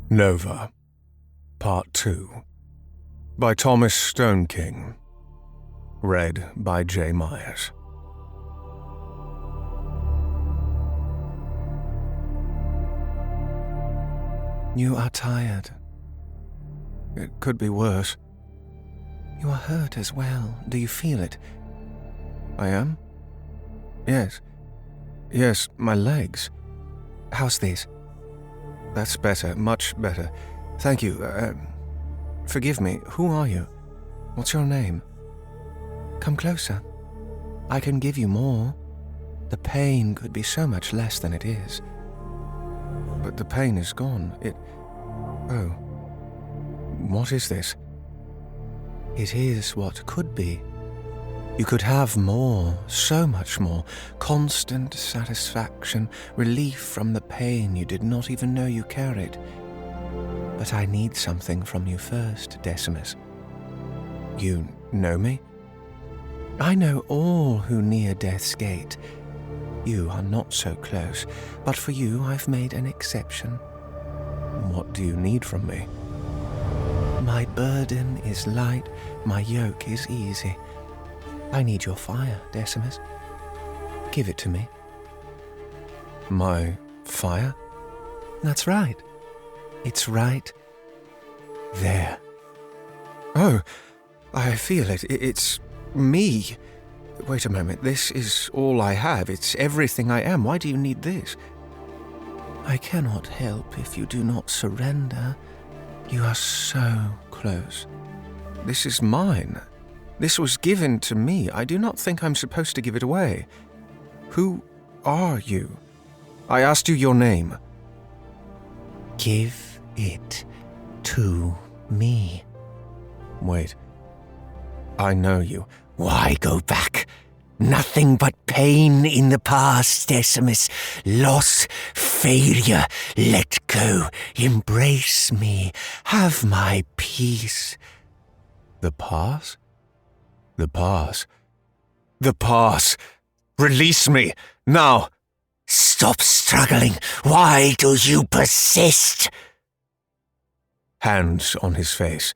Nova, Part 2, by Thomas Stoneking, read by J. Myers. You are tired. It could be worse. You are hurt as well. Do you feel it? I am? Yes. Yes, my legs. How's this? That's better, much better. Thank you. Forgive me, who are you? What's your name? Come closer. I can give you more. The pain could be so much less than it is. But the pain is gone. Oh. What is this? It is what could be. You could have more, so much more. Constant satisfaction, relief from the pain you did not even know you carried. But I need something from you first, Decimus. You know me? I know all who near death's gate. You are not so close, but for you I've made an exception. What do you need from me? My burden is light, my yoke is easy. I need your fire, Decimus. Give it to me. My fire? That's right. It's right there. Oh, I feel it. It's me. Wait a moment. This is all I have. It's everything I am. Why do you need this? I cannot help if you do not surrender. You are so close. This is mine. This was given to me. I do not think I'm supposed to give it away. Who are you? I asked you your name. Give it to me. Wait. I know you. Why go back? Nothing but pain in the past, Decimus. Loss, failure. Let go. Embrace me. Have my peace. The past? The past. The past! Release me! Now! Stop struggling! Why do you persist? Hands on his face.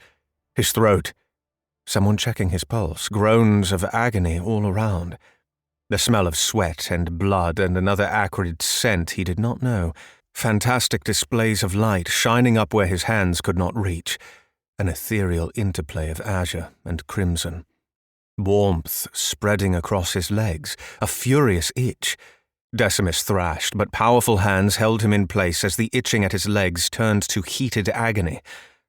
His throat. Someone checking his pulse. Groans of agony all around. The smell of sweat and blood and another acrid scent he did not know. Fantastic displays of light shining up where his hands could not reach. An ethereal interplay of azure and crimson. Warmth spreading across his legs, a furious itch. Decimus thrashed, but powerful hands held him in place as the itching at his legs turned to heated agony.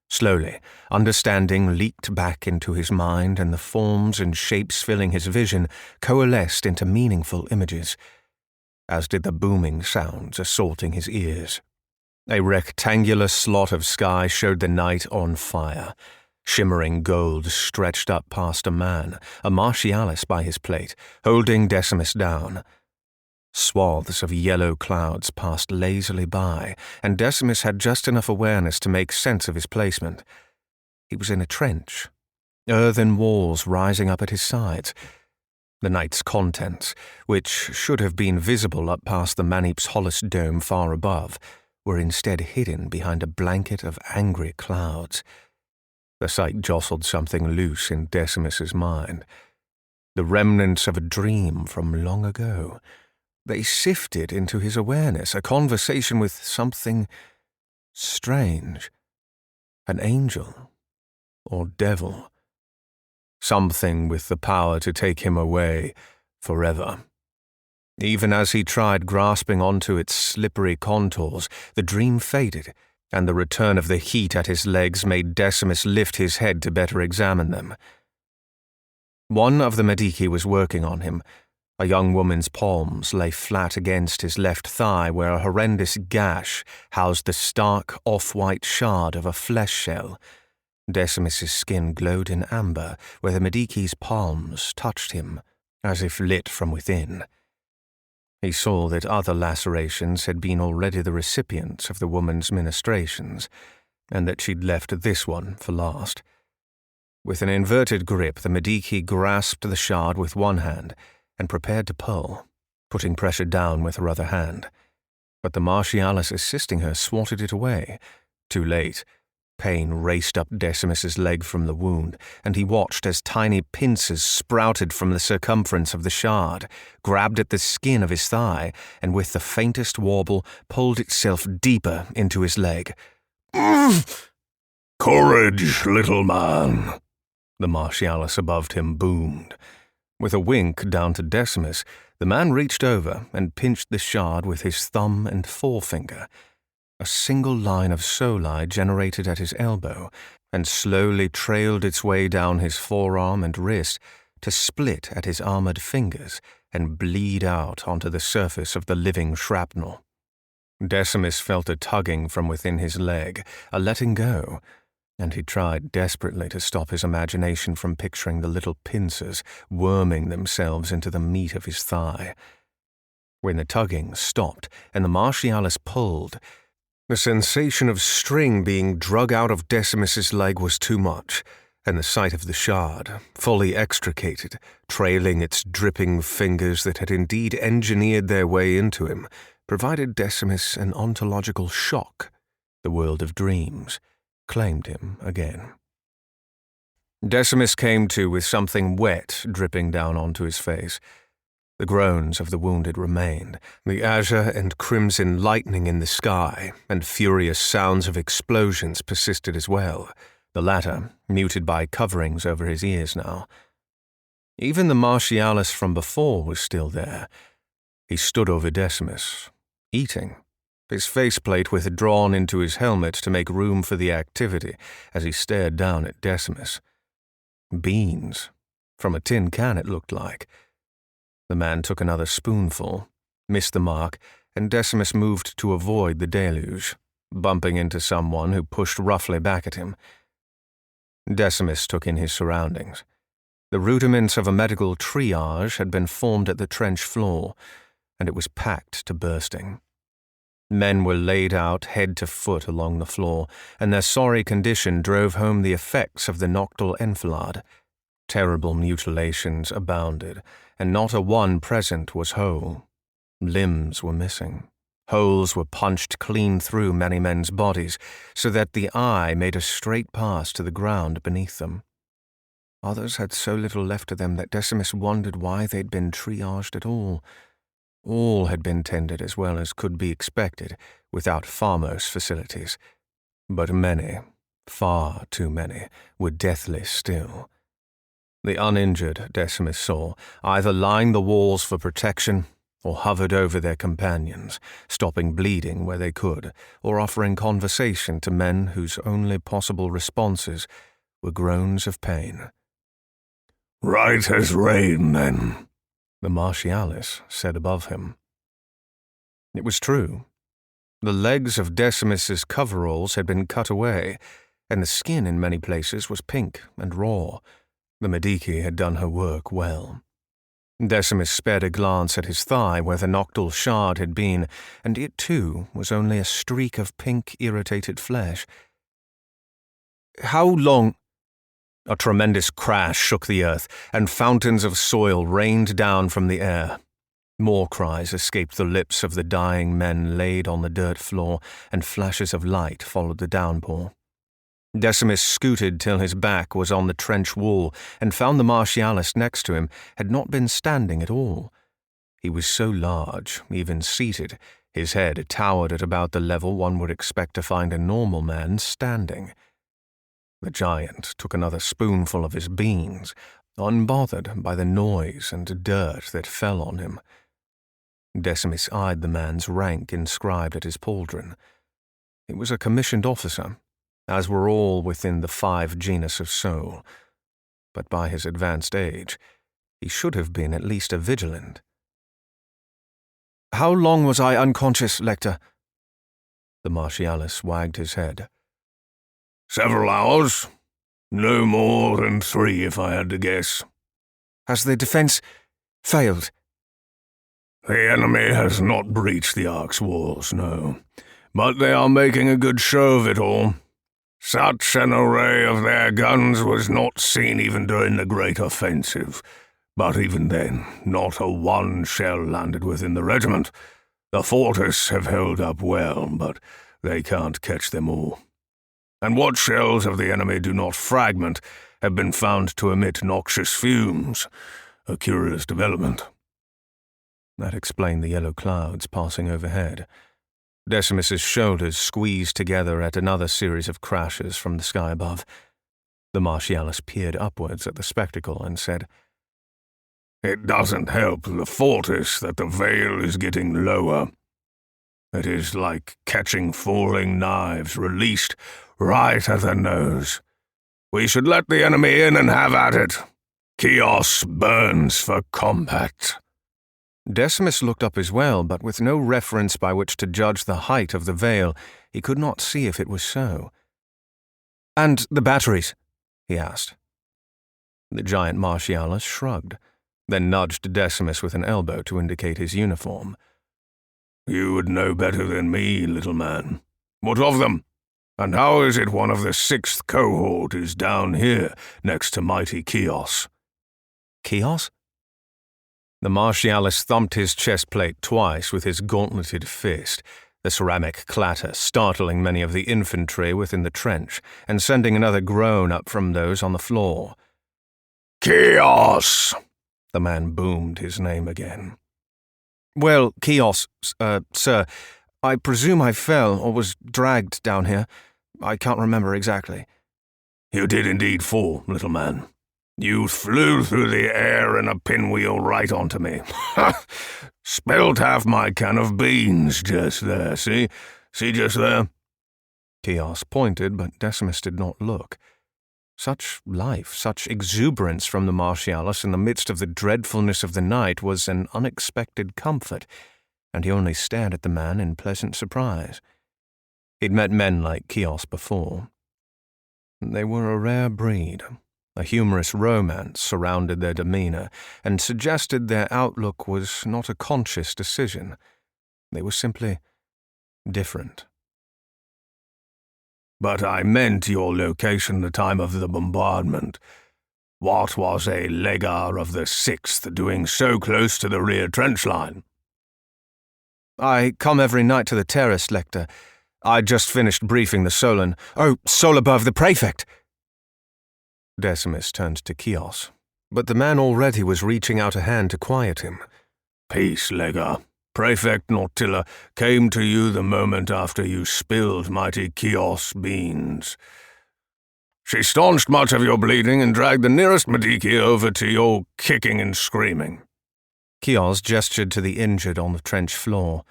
Slowly, understanding leaked back into his mind, and the forms and shapes filling his vision coalesced into meaningful images, as did the booming sounds assaulting his ears. A rectangular slot of sky showed the night on fire. Shimmering gold stretched up past a man, a Martialis by his plate, holding Decimus down. Swaths of yellow clouds passed lazily by, and Decimus had just enough awareness to make sense of his placement. He was in a trench, earthen walls rising up at his sides. The night's contents, which should have been visible up past the Manip's Hollis dome far above, were instead hidden behind a blanket of angry clouds. The sight jostled something loose in Decimus's mind. The remnants of a dream from long ago. They sifted into his awareness, a conversation with something strange. An angel or devil. Something with the power to take him away forever. Even as he tried grasping onto its slippery contours, the dream faded, and the return of the heat at his legs made Decimus lift his head to better examine them. One of the Medici was working on him. A young woman's palms lay flat against his left thigh where a horrendous gash housed the stark, off-white shard of a flesh shell. Decimus's skin glowed in amber where the Medici's palms touched him, as if lit from within. He saw that other lacerations had been already the recipients of the woman's ministrations, and that she'd left this one for last. With an inverted grip, the Medici grasped the shard with one hand and prepared to pull, putting pressure down with her other hand. But the Martialis assisting her swatted it away, Too late. Pain raced up Decimus's leg from the wound, and he watched as tiny pincers sprouted from the circumference of the shard, grabbed at the skin of his thigh, and with the faintest warble pulled itself deeper into his leg. "Courage, little man," the Martialis above him boomed. With a wink down to Decimus, the man reached over and pinched the shard with his thumb and forefinger. A single line of soli generated at his elbow and slowly trailed its way down his forearm and wrist to split at his armored fingers and bleed out onto the surface of the living shrapnel. Decimus felt a tugging from within his leg, a letting go, and he tried desperately to stop his imagination from picturing the little pincers worming themselves into the meat of his thigh. When the tugging stopped and the Martialis pulled, the sensation of string being drug out of Decimus's leg was too much, and the sight of the shard, fully extricated, trailing its dripping fingers that had indeed engineered their way into him, provided Decimus an ontological shock. The world of dreams claimed him again. Decimus came to with something wet dripping down onto his face. The groans of the wounded remained, the azure and crimson lightning in the sky, and furious sounds of explosions persisted as well, the latter muted by coverings over his ears now. Even the Martialis from before was still there. He stood over Decimus, eating, his faceplate withdrawn into his helmet to make room for the activity as he stared down at Decimus. Beans. From a tin can it looked like. The man took another spoonful, missed the mark, and Decimus moved to avoid the deluge, bumping into someone who pushed roughly back at him. Decimus took in his surroundings. The rudiments of a medical triage had been formed at the trench floor, and it was packed to bursting. Men were laid out head to foot along the floor, and their sorry condition drove home the effects of the nocturnal enfilade. Terrible mutilations abounded, and not a one present was whole. Limbs were missing. Holes were punched clean through many men's bodies, so that the eye made a straight pass to the ground beneath them. Others had so little left of them that Decimus wondered why they'd been triaged at all. All had been tended as well as could be expected, without Farmos facilities. But many, far too many, were deathly still. The uninjured, Decimus saw, either lined the walls for protection or hovered over their companions, stopping bleeding where they could, or offering conversation to men whose only possible responses were groans of pain. "Right as rain, then," the Martialis said above him. It was true. The legs of Decimus's coveralls had been cut away, and the skin in many places was pink and raw. The Medici had done her work well. Decimus sped a glance at his thigh where the nocturnal shard had been, and it too was only a streak of pink irritated flesh. "How long—" A tremendous crash shook the earth, and fountains of soil rained down from the air. More cries escaped the lips of the dying men laid on the dirt floor, and flashes of light followed the downpour. Decimus scooted till his back was on the trench wall and found the Martialis next to him had not been standing at all. He was so large, even seated, his head towered at about the level one would expect to find a normal man standing. The giant took another spoonful of his beans, unbothered by the noise and dirt that fell on him. Decimus eyed the man's rank inscribed at his pauldron. He was a commissioned officer, as were all within the 5 genus of soul, but by his advanced age, he should have been at least a vigilant. "How long was I unconscious, Lector?" The Martialis wagged his head. "Several hours. No more than 3 if I had to guess." "Has the defense failed?" "The enemy has not breached the Ark's walls, no. But they are making a good show of it all. Such an array of their guns was not seen even during the Great Offensive. But even then, not a one shell landed within the regiment. The fortress have held up well, but they can't catch them all. and what shells of the enemy do not fragment have been found to emit noxious fumes. A curious development. That explained the yellow clouds passing overhead. Decimus's shoulders squeezed together at another series of crashes from the sky above. The Martialis peered upwards at the spectacle and said, "It doesn't help. The fault is that the veil is getting lower. It is like catching falling knives released right at the nose. We should let the enemy in and have at it. Chaos burns for combat." Decimus looked up as well, but with no reference by which to judge the height of the veil, he could not see if it was so. "And the batteries?" he asked. The giant Martialis shrugged, then nudged Decimus with an elbow to indicate his uniform. "You would know better than me, little man. What of them? And how is it one of the 6th cohort is down here, next to mighty Chaos?" "Chaos?" The Martialis thumped his chest plate twice with his gauntleted fist, the ceramic clatter startling many of the infantry within the trench and sending another groan up from those on the floor. "Chaos!" The man boomed his name again. "Well, Chaos, sir, I presume I fell or was dragged down here. I can't remember exactly." "You did indeed fall, little man. You flew through the air in a pinwheel right onto me. Spilled half my can of beans just there, see? See just there?" Chaos pointed, but Decimus did not look. Such life, such exuberance from the Martialis in the midst of the dreadfulness of the night was an unexpected comfort, and he only stared at the man in pleasant surprise. He'd met men like Chaos before. They were a rare breed. A humorous romance surrounded their demeanor and suggested their outlook was not a conscious decision. They were simply different. "But I meant your location the time of the bombardment. What was a legar of the 6th doing so close to the rear trench line?" "I come every night to the terrace, Lector. I just finished briefing the Solon. Oh, soul above, the Prefect!" Decimus turned to Chaos, but the man already was reaching out a hand to quiet him. "Peace, legar. Prefect Nautilla came to you the moment after you spilled mighty Chaos beans. She staunched much of your bleeding and dragged the nearest Mediki over to your kicking and screaming." Chaos gestured to the injured on the trench floor.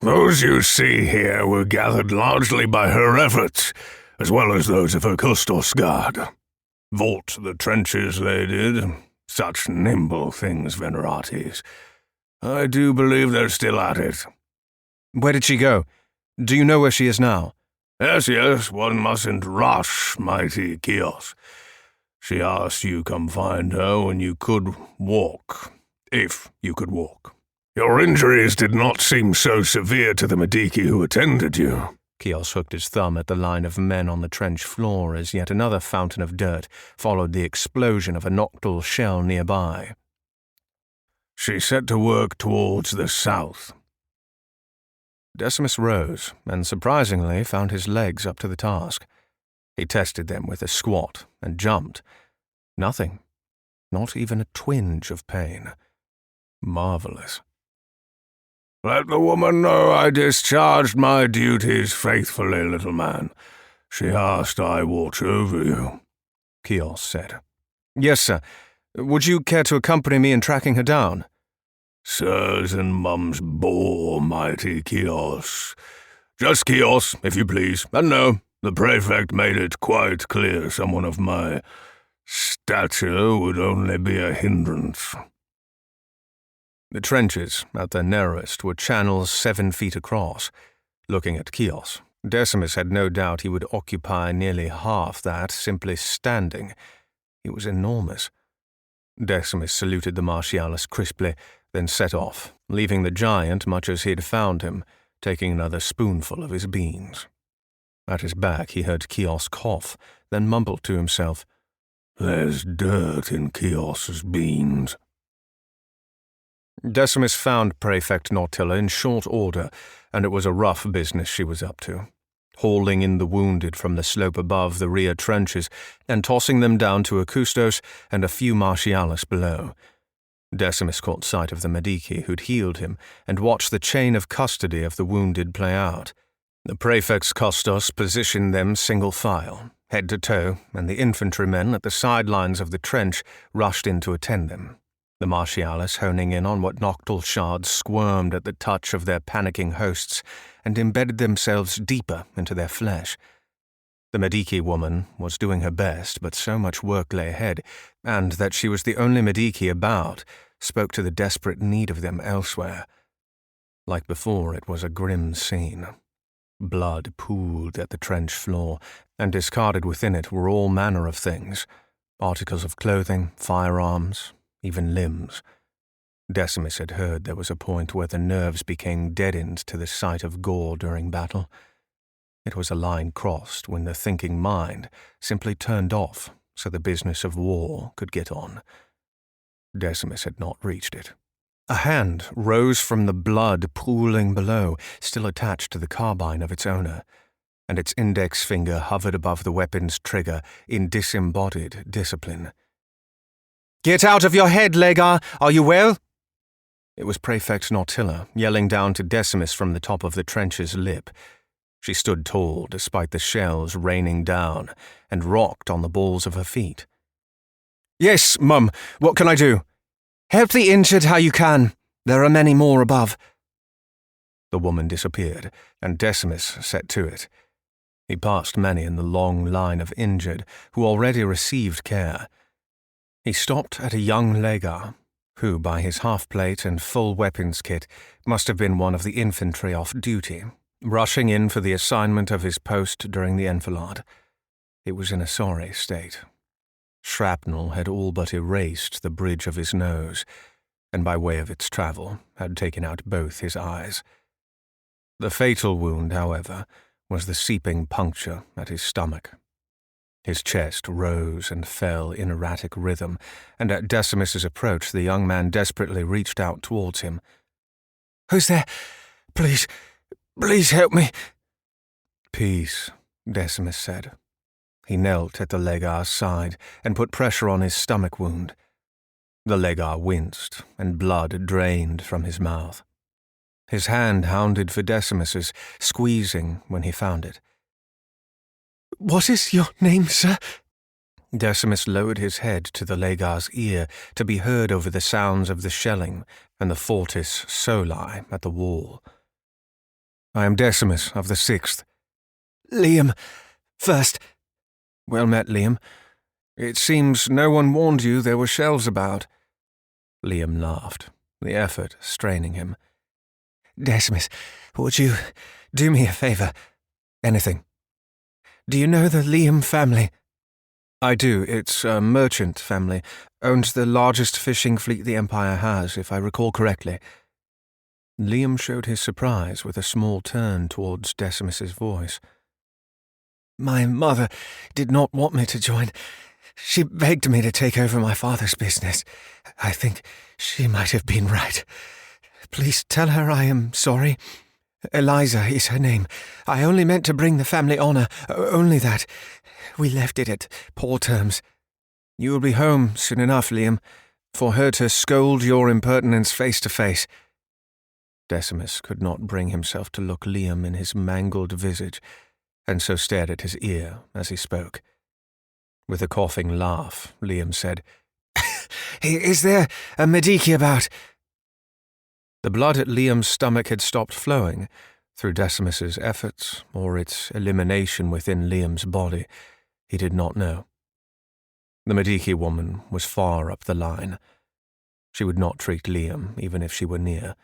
"Those you see here were gathered largely by her efforts, as well as those of her Custos Guard. Vault the trenches they did. Such nimble things, Venerates. I do believe they're still at it." "Where did she go? Do you know where she is now?" Yes, one mustn't rush mighty Chaos. She asked you come find her when you could walk, if you could walk. Your injuries did not seem so severe to the Mediki who attended you." Chaos hooked his thumb at the line of men on the trench floor as yet another fountain of dirt followed the explosion of a noctule shell nearby. "She set to work towards the south." Decimus rose and surprisingly found his legs up to the task. He tested them with a squat and jumped. Nothing. Not even a twinge of pain. Marvelous. "Let the woman know I discharged my duties faithfully, little man. She asked I watch over you," Chaos said. "Yes, sir. Would you care to accompany me in tracking her down?" "Sirs and mums bore mighty Chaos. Just Chaos, if you please. And no, the Prefect made it quite clear someone of my stature would only be a hindrance." The trenches, at their narrowest, were channels 7 feet across. Looking at Chaos, Decimus had no doubt he would occupy nearly half that simply standing. He was enormous. Decimus saluted the Martialis crisply, then set off, leaving the giant much as he had found him, taking another spoonful of his beans. At his back he heard Chaos cough, then mumbled to himself, "There's dirt in Chaos's beans." Decimus found Prefect Nautilla in short order, and it was a rough business she was up to. hauling in the wounded from the slope above the rear trenches and tossing them down to Akustos and a few Martialis below. Decimus caught sight of the Medici who'd healed him and watched the chain of custody of the wounded play out. The prefects Kostos positioned them single file, head to toe, and the infantrymen at the sidelines of the trench rushed in to attend them. The Martialis honing in on what nocturnal shards squirmed at the touch of their panicking hosts and embedded themselves deeper into their flesh. The Medici woman was doing her best, but so much work lay ahead, and that she was the only Medici about spoke to the desperate need of them elsewhere. Like before, it was a grim scene. Blood pooled at the trench floor, and discarded within it were all manner of things, articles of clothing, firearms, even limbs. Decimus had heard there was a point where the nerves became deadened to the sight of gore during battle. It was a line crossed when the thinking mind simply turned off so the business of war could get on. Decimus had not reached it. A hand rose from the blood pooling below, still attached to the carbine of its owner, and its index finger hovered above the weapon's trigger in disembodied discipline. "Get out of your head, Legar! Are you well?" It was Prefect Nautilla yelling down to Decimus from the top of the trench's lip. She stood tall despite the shells raining down and rocked on the balls of her feet. "Yes, Mum, what can I do?" "Help the injured how you can. There are many more above." The woman disappeared, and Decimus set to it. He passed many in the long line of injured who already received care. He stopped at a young Legar, who, by his half-plate and full weapons kit, must have been one of the infantry off duty, rushing in for the assignment of his post during the enfilade. It was in a sorry state. Shrapnel had all but erased the bridge of his nose, and by way of its travel had taken out both his eyes. The fatal wound, however, was the seeping puncture at his stomach. His chest rose and fell in erratic rhythm, and at Decimus's approach the young man desperately reached out towards him. "Who's there? Please help me." "Peace," Decimus said. He knelt at the Legar's side and put pressure on his stomach wound. The Legar winced, and blood drained from his mouth. His hand hounded for Decimus's, squeezing when he found it. "What is your name, sir?" Decimus lowered his head to the Legar's ear to be heard over the sounds of the shelling and the fortis soli at the wall. "I am Decimus of the 6th. "Liam, first." "Well met, Liam. It seems no one warned you there were shells about." Liam laughed, the effort straining him. "Decimus, would you do me a favour? Anything. Do you know the Liam family?" "I do. It's a merchant family. Owns the largest fishing fleet the Empire has, if I recall correctly." Liam showed his surprise with a small turn towards Decimus's voice. "My mother did not want me to join. She begged me to take over my father's business. I think she might have been right. Please tell her I am sorry. Eliza is her name. I only meant to bring the family honour, only that. We left it at poor terms. You will be home soon enough, Liam, for her to scold your impertinence face to face." Decimus could not bring himself to look Liam in his mangled visage, and so stared at his ear as he spoke. With a coughing laugh, Liam said, "Is there a Medici about?" The blood at Liam's stomach had stopped flowing, through Decimus's efforts or its elimination within Liam's body. He did not know. The Medici woman was far up the line. She would not treat Liam, even if she were near.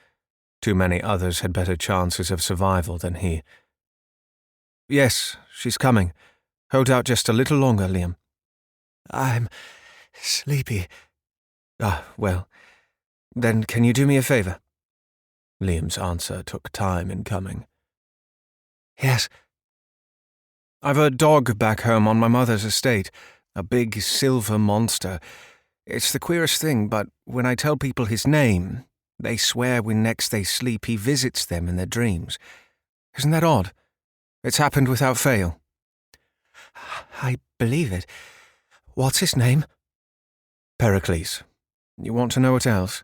Too many others had better chances of survival than he. "Yes, she's coming. Hold out just a little longer, Liam." "I'm sleepy." "Ah, well. Then can you do me a favour?" Liam's answer took time in coming. "Yes." "I've a dog back home on my mother's estate, a big silver monster. It's the queerest thing, but when I tell people his name, they swear when next they sleep he visits them in their dreams. Isn't that odd? It's happened without fail. I believe it. What's his name? Pericles. You want to know what else?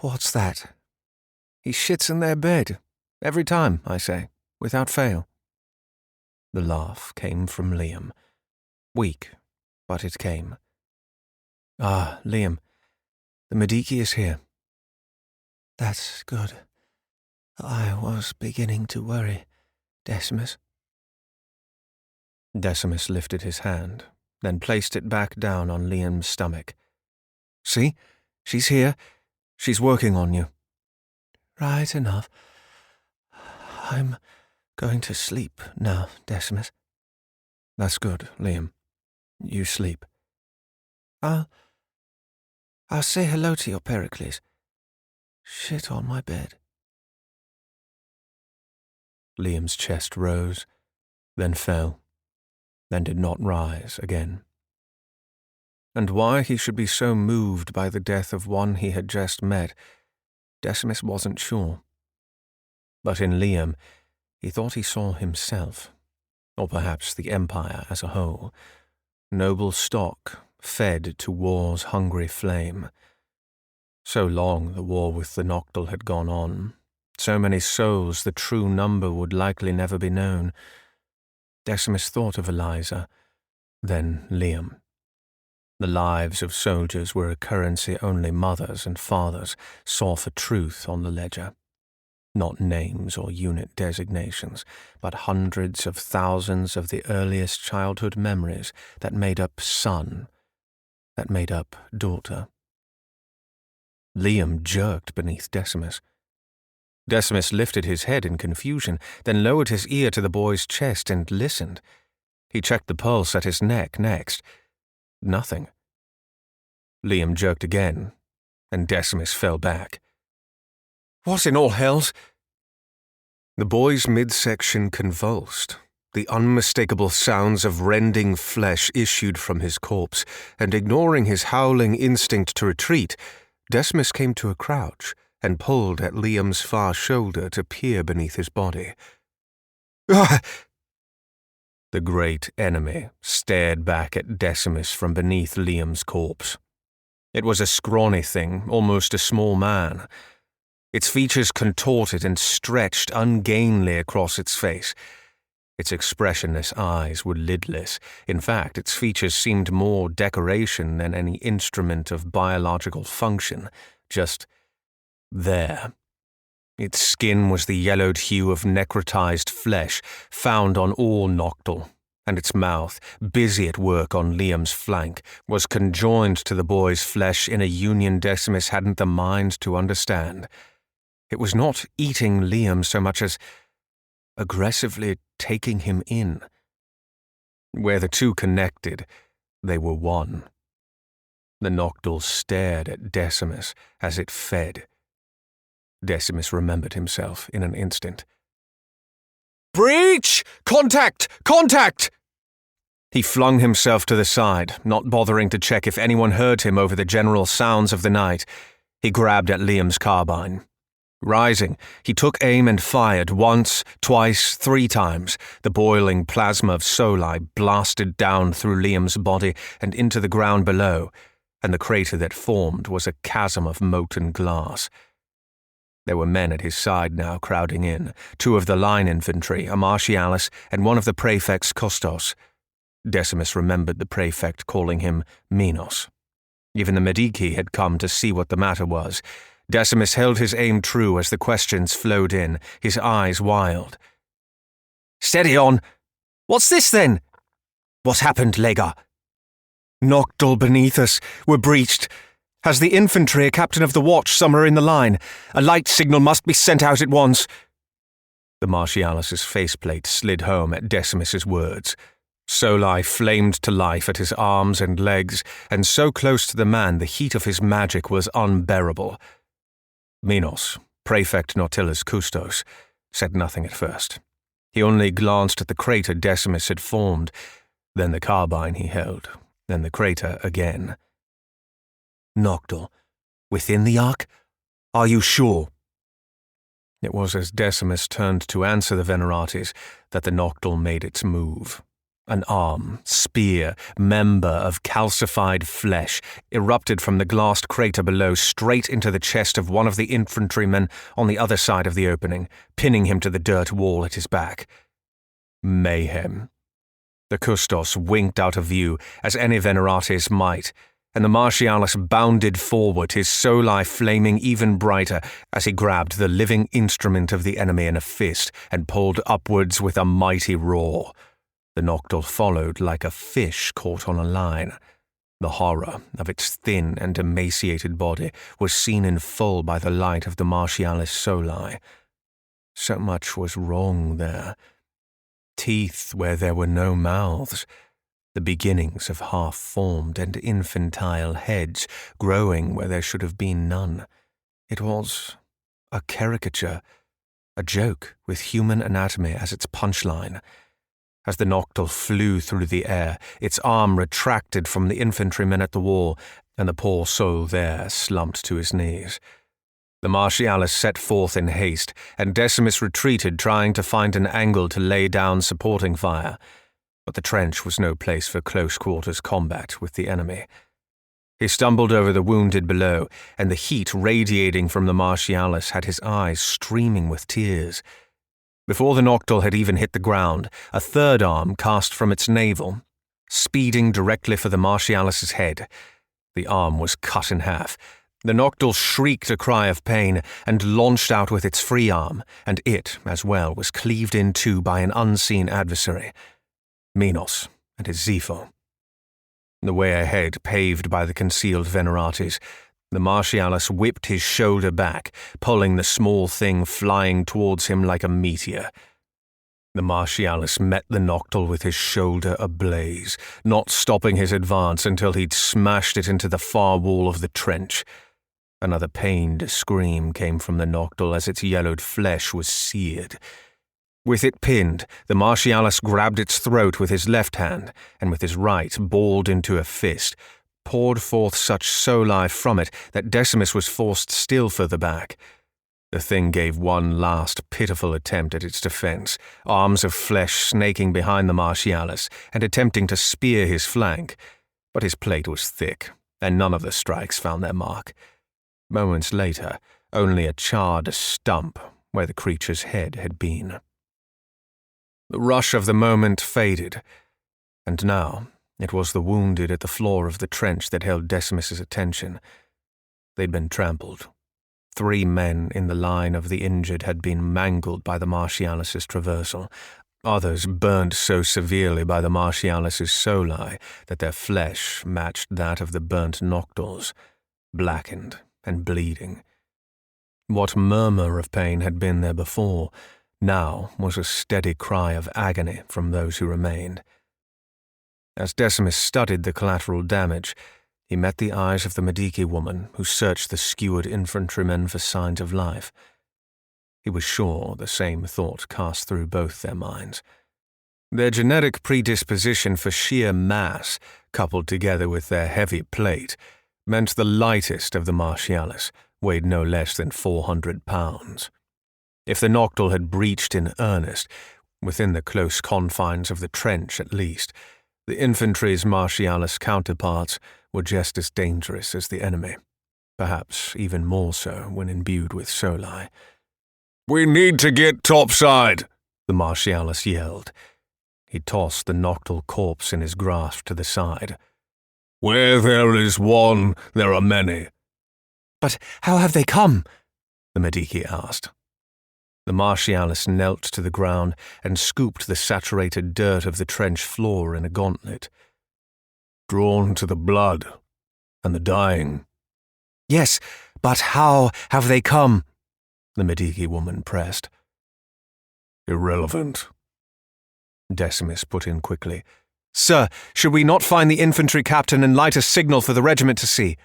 What's that? He shits in their bed. Every time, I say. Without fail. The laugh came from Liam. Weak, but it came. Ah, Liam. The Mediki is here. That's good. I was beginning to worry, Decimus. Decimus lifted his hand, then placed it back down on Liam's stomach. See? She's here. She's working on you. Right enough. I'm going to sleep now, Decimus. That's good, Liam. You sleep. I'll say hello to your Pericles. Shit on my bed. Liam's chest rose, then fell, then did not rise again. And why he should be so moved by the death of one he had just met, Decimus wasn't sure. But in Liam, he thought he saw himself, or perhaps the Empire as a whole, noble stock fed to war's hungry flame. So long the war with the Noctil had gone on, so many souls the true number would likely never be known. Decimus thought of Eliza, then Liam. The lives of soldiers were a currency only mothers and fathers saw for truth on the ledger. Not names or unit designations, but hundreds of thousands of the earliest childhood memories that made up son, that made up daughter. Liam jerked beneath Decimus. Decimus lifted his head in confusion, then lowered his ear to the boy's chest and listened. He checked the pulse at his neck next. Nothing. Liam jerked again, and Decimus fell back. What in all hell's? The boy's midsection convulsed. The unmistakable sounds of rending flesh issued from his corpse, and ignoring his howling instinct to retreat, Decimus came to a crouch and pulled at Liam's far shoulder to peer beneath his body. Ah! The great enemy stared back at Decimus from beneath Liam's corpse. It was a scrawny thing, almost a small man. Its features contorted and stretched ungainly across its face. Its expressionless eyes were lidless. In fact, its features seemed more decoration than any instrument of biological function, just there. Its skin was the yellowed hue of necrotized flesh found on all Noctil, and its mouth, busy at work on Liam's flank, was conjoined to the boy's flesh in a union Decimus hadn't the mind to understand. It was not eating Liam so much as aggressively taking him in. Where the two connected, they were one. The Noctil stared at Decimus as it fed. Decimus remembered himself in an instant. "Breach! Contact! Contact!" He flung himself to the side, not bothering to check if anyone heard him over the general sounds of the night. He grabbed at Liam's carbine. Rising, he took aim and fired once, twice, 3 times. The boiling plasma of soli blasted down through Liam's body and into the ground below, and the crater that formed was a chasm of molten glass. There were men at his side now crowding in, 2 of the line infantry, a Martialis, and 1 of the prefect's Kostos. Decimus remembered the prefect calling him Minos. Even the Mediki had come to see what the matter was. Decimus held his aim true as the questions flowed in, his eyes wild. "Steady on! What's this then? What happened, Lega?" "Noctil beneath us. We're breached. Has the infantry a captain of the watch somewhere in the line? A light signal must be sent out at once." The Martialis's faceplate slid home at Decimus's words. Soli flamed to life at his arms and legs, and so close to the man the heat of his magic was unbearable. Minos, Prefect Nautilus Kustos, said nothing at first. He only glanced at the crater Decimus had formed, then the carbine he held, then the crater again. "Noctil, within the ark? Are you sure?" It was as Decimus turned to answer the Venerates that the Noctil made its move. An arm, spear, member of calcified flesh erupted from the glassed crater below straight into the chest of one of the infantrymen on the other side of the opening, pinning him to the dirt wall at his back. Mayhem. The Custos winked out of view, as any Venerates might, and the Martialis bounded forward, his soli flaming even brighter as he grabbed the living instrument of the enemy in a fist and pulled upwards with a mighty roar. The Noctil followed like a fish caught on a line. The horror of its thin and emaciated body was seen in full by the light of the Martialis soli. So much was wrong there. Teeth where there were no mouths, the beginnings of half-formed and infantile heads growing where there should have been none. It was a caricature, a joke with human anatomy as its punchline. As the Noctil flew through the air, its arm retracted from the infantryman at the wall, and the poor soul there slumped to his knees. The Martialis set forth in haste, and Decimus retreated, trying to find an angle to lay down supporting fire. But the trench was no place for close-quarters combat with the enemy. He stumbled over the wounded below, and the heat radiating from the Martialis had his eyes streaming with tears. Before the Noctil had even hit the ground, a third arm cast from its navel, speeding directly for the Martialis's head. The arm was cut in half. The Noctil shrieked a cry of pain and launched out with its free arm, and it, as well, was cleaved in two by an unseen adversary, Minos and his Zepho. The way ahead paved by the concealed Venerates, the Martialis whipped his shoulder back, pulling the small thing flying towards him like a meteor. The Martialis met the Noctil with his shoulder ablaze, not stopping his advance until he'd smashed it into the far wall of the trench. Another pained scream came from the Noctil as its yellowed flesh was seared. With it pinned, the Martialis grabbed its throat with his left hand, and with his right balled into a fist, poured forth such soli from it that Decimus was forced still further back. The thing gave one last pitiful attempt at its defense, arms of flesh snaking behind the Martialis and attempting to spear his flank, but his plate was thick, and none of the strikes found their mark. Moments later, only a charred stump where the creature's head had been. The rush of the moment faded, and now it was the wounded at the floor of the trench that held Decimus's attention. They'd been trampled. 3 men in the line of the injured had been mangled by the Martialis's traversal. Others burned so severely by the Martialis's soli that their flesh matched that of the burnt Noctils, blackened and bleeding. What murmur of pain had been there before now was a steady cry of agony from those who remained. As Decimus studied the collateral damage, he met the eyes of the Medici woman who searched the skewered infantrymen for signs of life. He was sure the same thought cast through both their minds. Their genetic predisposition for sheer mass, coupled together with their heavy plate, meant the lightest of the Martialis weighed no less than 400 pounds. If the Noctil had breached in earnest, within the close confines of the trench at least, the infantry's Martialis counterparts were just as dangerous as the enemy, perhaps even more so when imbued with soli. "We need to get topside," the Martialis yelled. He tossed the Noctil corpse in his grasp to the side. "Where there is one, there are many." "But how have they come?" the Medici asked. The Martialis knelt to the ground and scooped the saturated dirt of the trench floor in a gauntlet. "Drawn to the blood and the dying." "Yes, but how have they come?" the Medici woman pressed. "Irrelevant," Decimus put in quickly. "Sir, should we not find the infantry captain and light a signal for the regiment to see?"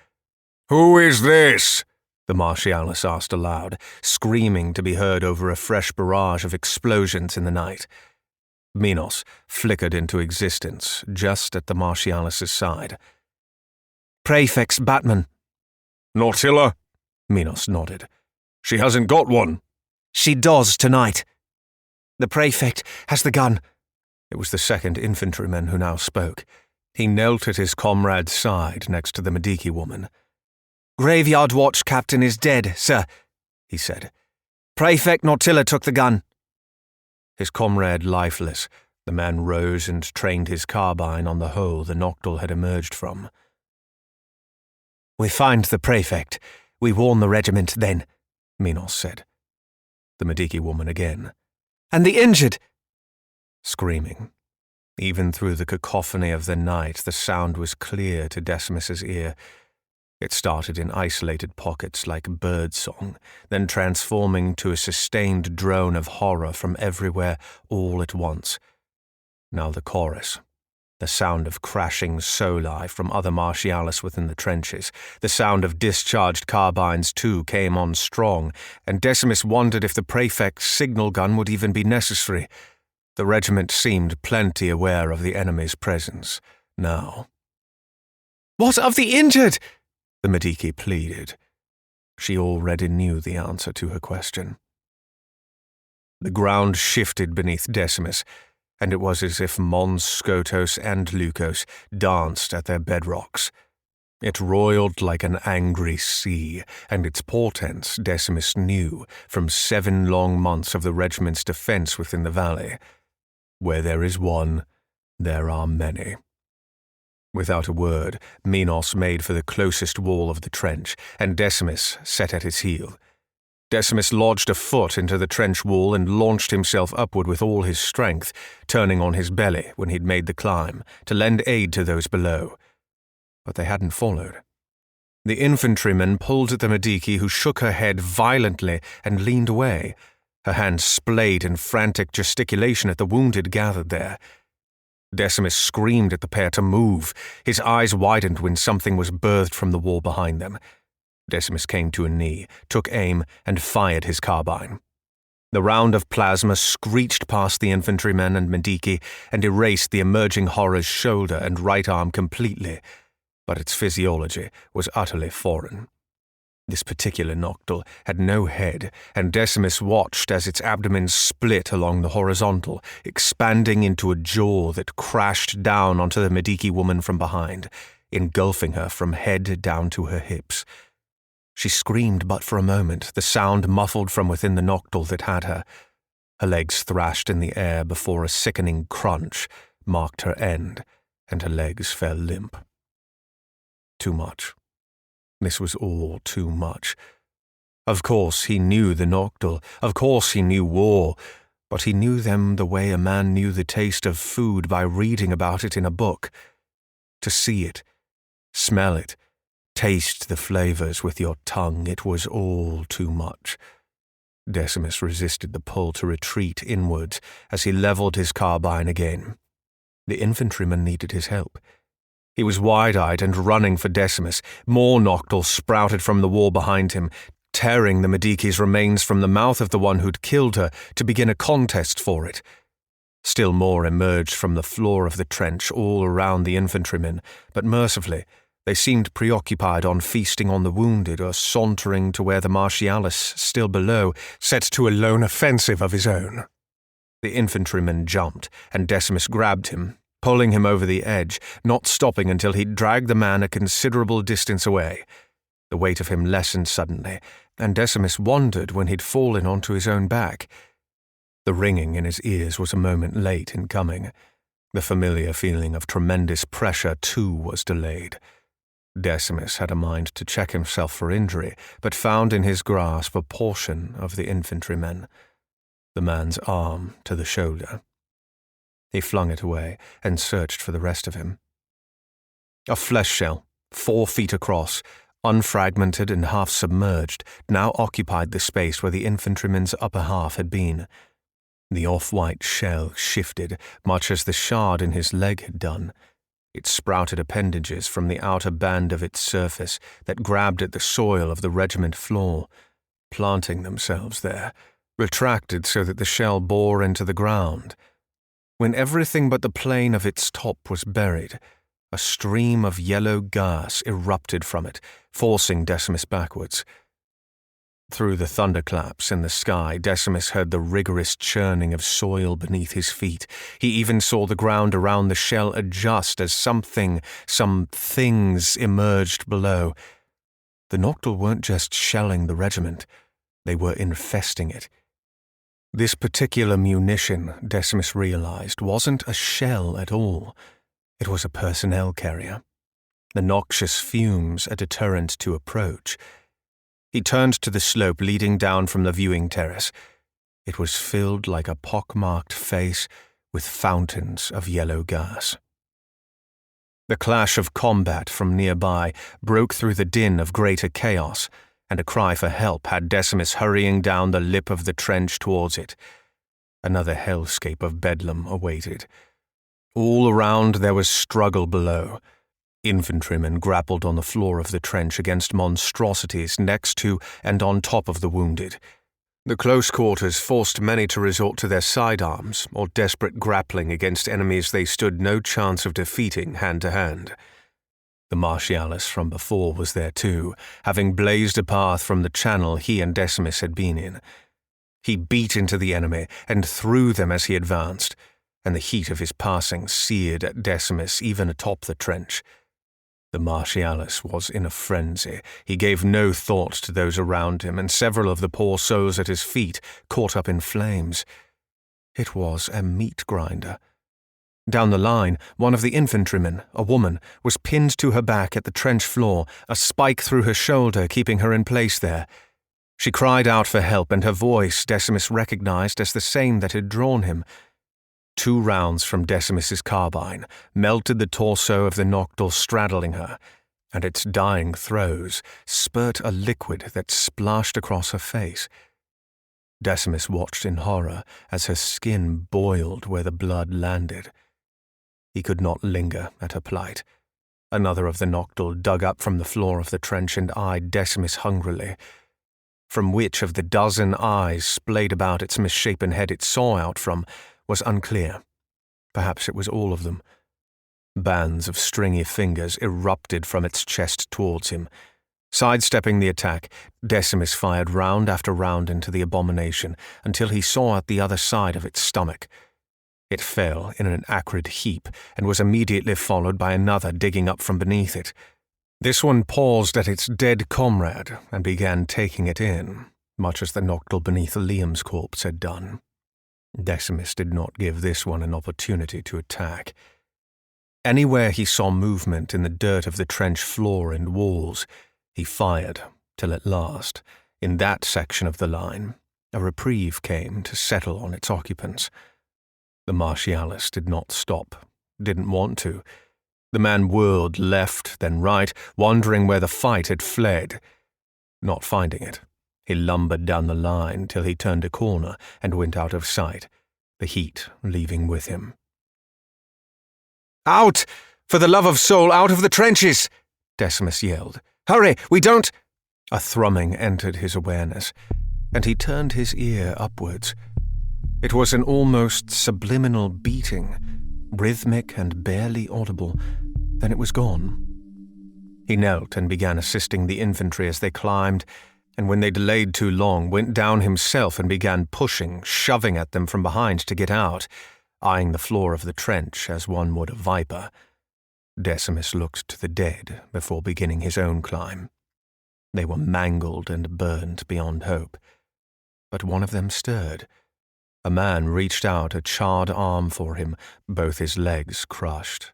"Who is this?" the Martialis asked aloud, screaming to be heard over a fresh barrage of explosions in the night. Minos flickered into existence just at the Martialis's side. "Praefect's Batman." "Nautilla?" Minos nodded. "She hasn't got one." She does tonight. The Prefect has the gun. It was the second infantryman who now spoke. He knelt at his comrade's side next to the Mediki woman. Graveyard watch captain is dead, sir, he said. Prefect Nortilla took the gun. His comrade lifeless, the man rose and trained his carbine on the hole the Noctil had emerged from. We find the Prefect. We warn the regiment then, Minos said. The Mediki woman again. And the injured! Screaming. Even through the cacophony of the night, the sound was clear to Decimus's ear. It started in isolated pockets like birdsong, then transforming to a sustained drone of horror from everywhere all at once. Now the chorus. The sound of crashing soli from other martialis within the trenches. The sound of discharged carbines too came on strong, and Decimus wondered if the Prefect's signal gun would even be necessary. The regiment seemed plenty aware of the enemy's presence now. What of the injured? The Mediki pleaded. She already knew the answer to her question. The ground shifted beneath Decimus, and it was as if Mons, Skotos, and Lukos danced at their bedrocks. It roiled like an angry sea, and its portents Decimus knew from 7 long months of the regiment's defence within the valley. Where there is one, there are many. Without a word, Minos made for the closest wall of the trench, and Decimus set at his heel. Decimus lodged a foot into the trench wall and launched himself upward with all his strength, turning on his belly when he'd made the climb, to lend aid to those below. But they hadn't followed. The infantryman pulled at the Mediki, who shook her head violently and leaned away, her hands splayed in frantic gesticulation at the wounded gathered there. Decimus screamed at the pair to move. His eyes widened when something was birthed from the wall behind them. Decimus came to a knee, took aim, and fired his carbine. The round of plasma screeched past the infantrymen and Mediki and erased the emerging horror's shoulder and right arm completely, but its physiology was utterly foreign. This particular Noctil had no head, and Decimus watched as its abdomen split along the horizontal, expanding into a jaw that crashed down onto the Mediki woman from behind, engulfing her from head down to her hips. She screamed but for a moment, the sound muffled from within the Noctil that had her. Her legs thrashed in the air before a sickening crunch marked her end, and her legs fell limp. Too much. This was all too much. Of course he knew the Noctil, of course he knew war, but he knew them the way a man knew the taste of food by reading about it in a book. To see it, smell it, taste the flavors with your tongue, it was all too much. Decimus resisted the pull to retreat inwards as he leveled his carbine again. The infantryman needed his help. He was wide-eyed and running for Decimus. More Noctils sprouted from the wall behind him, tearing the Mediki's remains from the mouth of the one who'd killed her to begin a contest for it. Still more emerged from the floor of the trench all around the infantrymen, but mercifully, they seemed preoccupied on feasting on the wounded or sauntering to where the Martialis, still below, set to a lone offensive of his own. The infantryman jumped, and Decimus grabbed him, pulling him over the edge, not stopping until he'd dragged the man a considerable distance away. The weight of him lessened suddenly, and Decimus wondered when he'd fallen onto his own back. The ringing in his ears was a moment late in coming. The familiar feeling of tremendous pressure, too, was delayed. Decimus had a mind to check himself for injury, but found in his grasp a portion of the infantryman, the man's arm to the shoulder. He flung it away and searched for the rest of him. A flesh shell, 4 feet across, unfragmented and half submerged, now occupied the space where the infantryman's upper half had been. The off-white shell shifted, much as the shard in his leg had done. It sprouted appendages from the outer band of its surface that grabbed at the soil of the regiment floor, planting themselves there, retracted so that the shell bore into the ground. When everything but the plane of its top was buried, a stream of yellow gas erupted from it, forcing Decimus backwards. Through the thunderclaps in the sky, Decimus heard the rigorous churning of soil beneath his feet. He even saw the ground around the shell adjust as some things emerged below. The Noctil weren't just shelling the regiment, they were infesting it. This particular munition, Decimus realized, wasn't a shell at all. It was a personnel carrier. The noxious fumes a deterrent to approach. He turned to the slope leading down from the viewing terrace. It was filled like a pockmarked face with fountains of yellow gas. The clash of combat from nearby broke through the din of greater chaos, and a cry for help had Decimus hurrying down the lip of the trench towards it. Another hellscape of bedlam awaited. All around there was struggle below. Infantrymen grappled on the floor of the trench against monstrosities next to and on top of the wounded. The close quarters forced many to resort to their sidearms or desperate grappling against enemies they stood no chance of defeating hand to hand. The Martialis from before was there too, having blazed a path from the channel he and Decimus had been in. He beat into the enemy and threw them as he advanced, and the heat of his passing seared at Decimus even atop the trench. The Martialis was in a frenzy. He gave no thought to those around him, and several of the poor souls at his feet caught up in flames. It was a meat grinder. Down the line, one of the infantrymen, a woman, was pinned to her back at the trench floor, a spike through her shoulder keeping her in place there. She cried out for help, and her voice Decimus recognized as the same that had drawn him. 2 rounds from Decimus's carbine melted the torso of the Noctil straddling her, and its dying throes spurt a liquid that splashed across her face. Decimus watched in horror as her skin boiled where the blood landed. He could not linger at her plight. Another of the Noctil dug up from the floor of the trench and eyed Decimus hungrily. From which of the dozen eyes splayed about its misshapen head it saw out from was unclear. Perhaps it was all of them. Bands of stringy fingers erupted from its chest towards him. Sidestepping the attack, Decimus fired round after round into the abomination until he saw at the other side of its stomach. It fell in an acrid heap and was immediately followed by another digging up from beneath it. This one paused at its dead comrade and began taking it in, much as the Noctil beneath Liam's corpse had done. Decimus did not give this one an opportunity to attack. Anywhere he saw movement in the dirt of the trench floor and walls, he fired, till at last, in that section of the line, a reprieve came to settle on its occupants. The Martialis did not stop, didn't want to. The man whirled left, then right, wondering where the fight had fled. Not finding it, he lumbered down the line till he turned a corner and went out of sight, the heat leaving with him. "Out! For the love of Sol, out of the trenches!" Decimus yelled. "Hurry, we don't—" A thrumming entered his awareness, and he turned his ear upwards. It was an almost subliminal beating, rhythmic and barely audible. Then it was gone. He knelt and began assisting the infantry as they climbed, and when they delayed too long, went down himself and began pushing, shoving at them from behind to get out, eyeing the floor of the trench as one would a viper. Decimus looked to the dead before beginning his own climb. They were mangled and burned beyond hope. But one of them stirred. A man reached out a charred arm for him, both his legs crushed.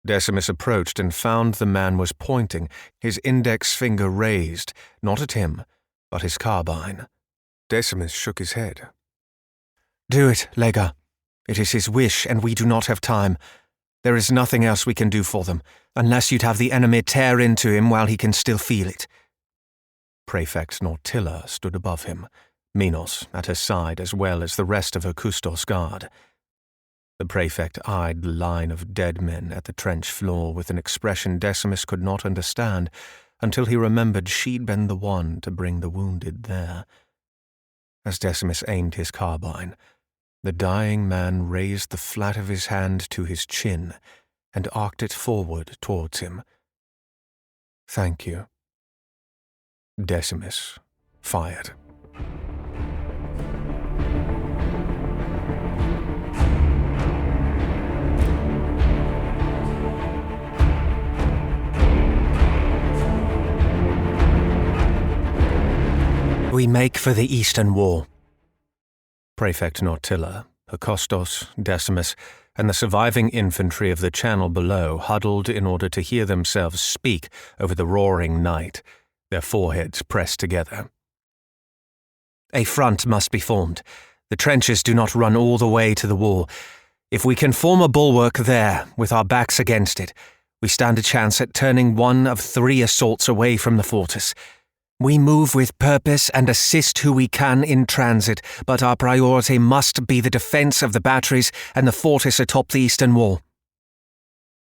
Decimus approached and found the man was pointing, his index finger raised, not at him, but his carbine. Decimus shook his head. "Do it, Lega. It is his wish, and we do not have time. There is nothing else we can do for them, unless you'd have the enemy tear into him while he can still feel it." Prefect Nautilla stood above him, Minos at her side as well as the rest of her Kustos guard. The prefect eyed the line of dead men at the trench floor with an expression Decimus could not understand until he remembered she'd been the one to bring the wounded there. As Decimus aimed his carbine, the dying man raised the flat of his hand to his chin and arced it forward towards him. "Thank you." Decimus fired. We make for the Eastern Wall. Prefect Nautilla, Hecostos, Decimus, and the surviving infantry of the channel below huddled in order to hear themselves speak over the roaring night, their foreheads pressed together. A front must be formed. The trenches do not run all the way to the wall. If we can form a bulwark there, with our backs against it, we stand a chance at turning one of 3 assaults away from the fortress. We move with purpose and assist who we can in transit, but our priority must be the defense of the batteries and the fortress atop the eastern wall.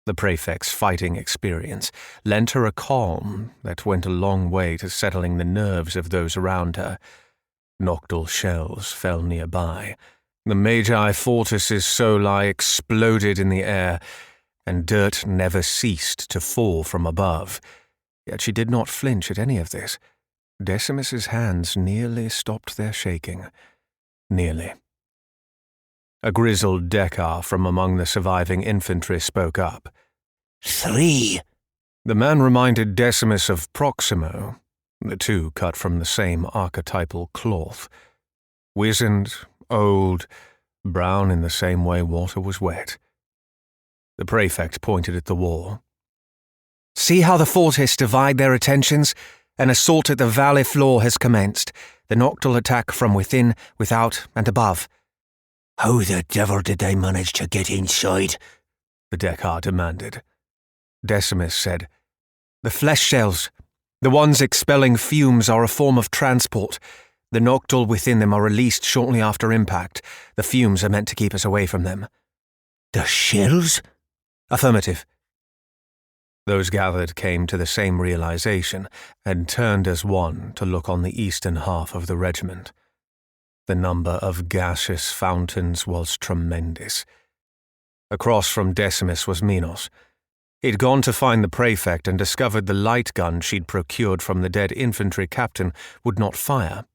The prefect's fighting experience lent her a calm that went a long way to settling the nerves of those around her. Noctile shells fell nearby. The Magi fortress's soli exploded in the air, and dirt never ceased to fall from above. Yet she did not flinch at any of this. Decimus's hands nearly stopped their shaking. Nearly. A grizzled Dekar from among the surviving infantry spoke up. 3. The man reminded Decimus of Proximo, the two cut from the same archetypal cloth. Wizened, old, brown in the same way water was wet. The prefect pointed at the wall. See how the fortress divide their attentions? An assault at the valley floor has commenced. The noctile attack from within, without, and above. How the devil did they manage to get inside? The Dekar demanded. Decimus said, The flesh shells. The ones expelling fumes are a form of transport. The noctile within them are released shortly after impact. The fumes are meant to keep us away from them. The shells? Affirmative. Those gathered came to the same realization and turned as one to look on the eastern half of the regiment. The number of gaseous fountains was tremendous. Across from Decimus was Minos. He'd gone to find the prefect and discovered the light gun she'd procured from the dead infantry captain would not fire.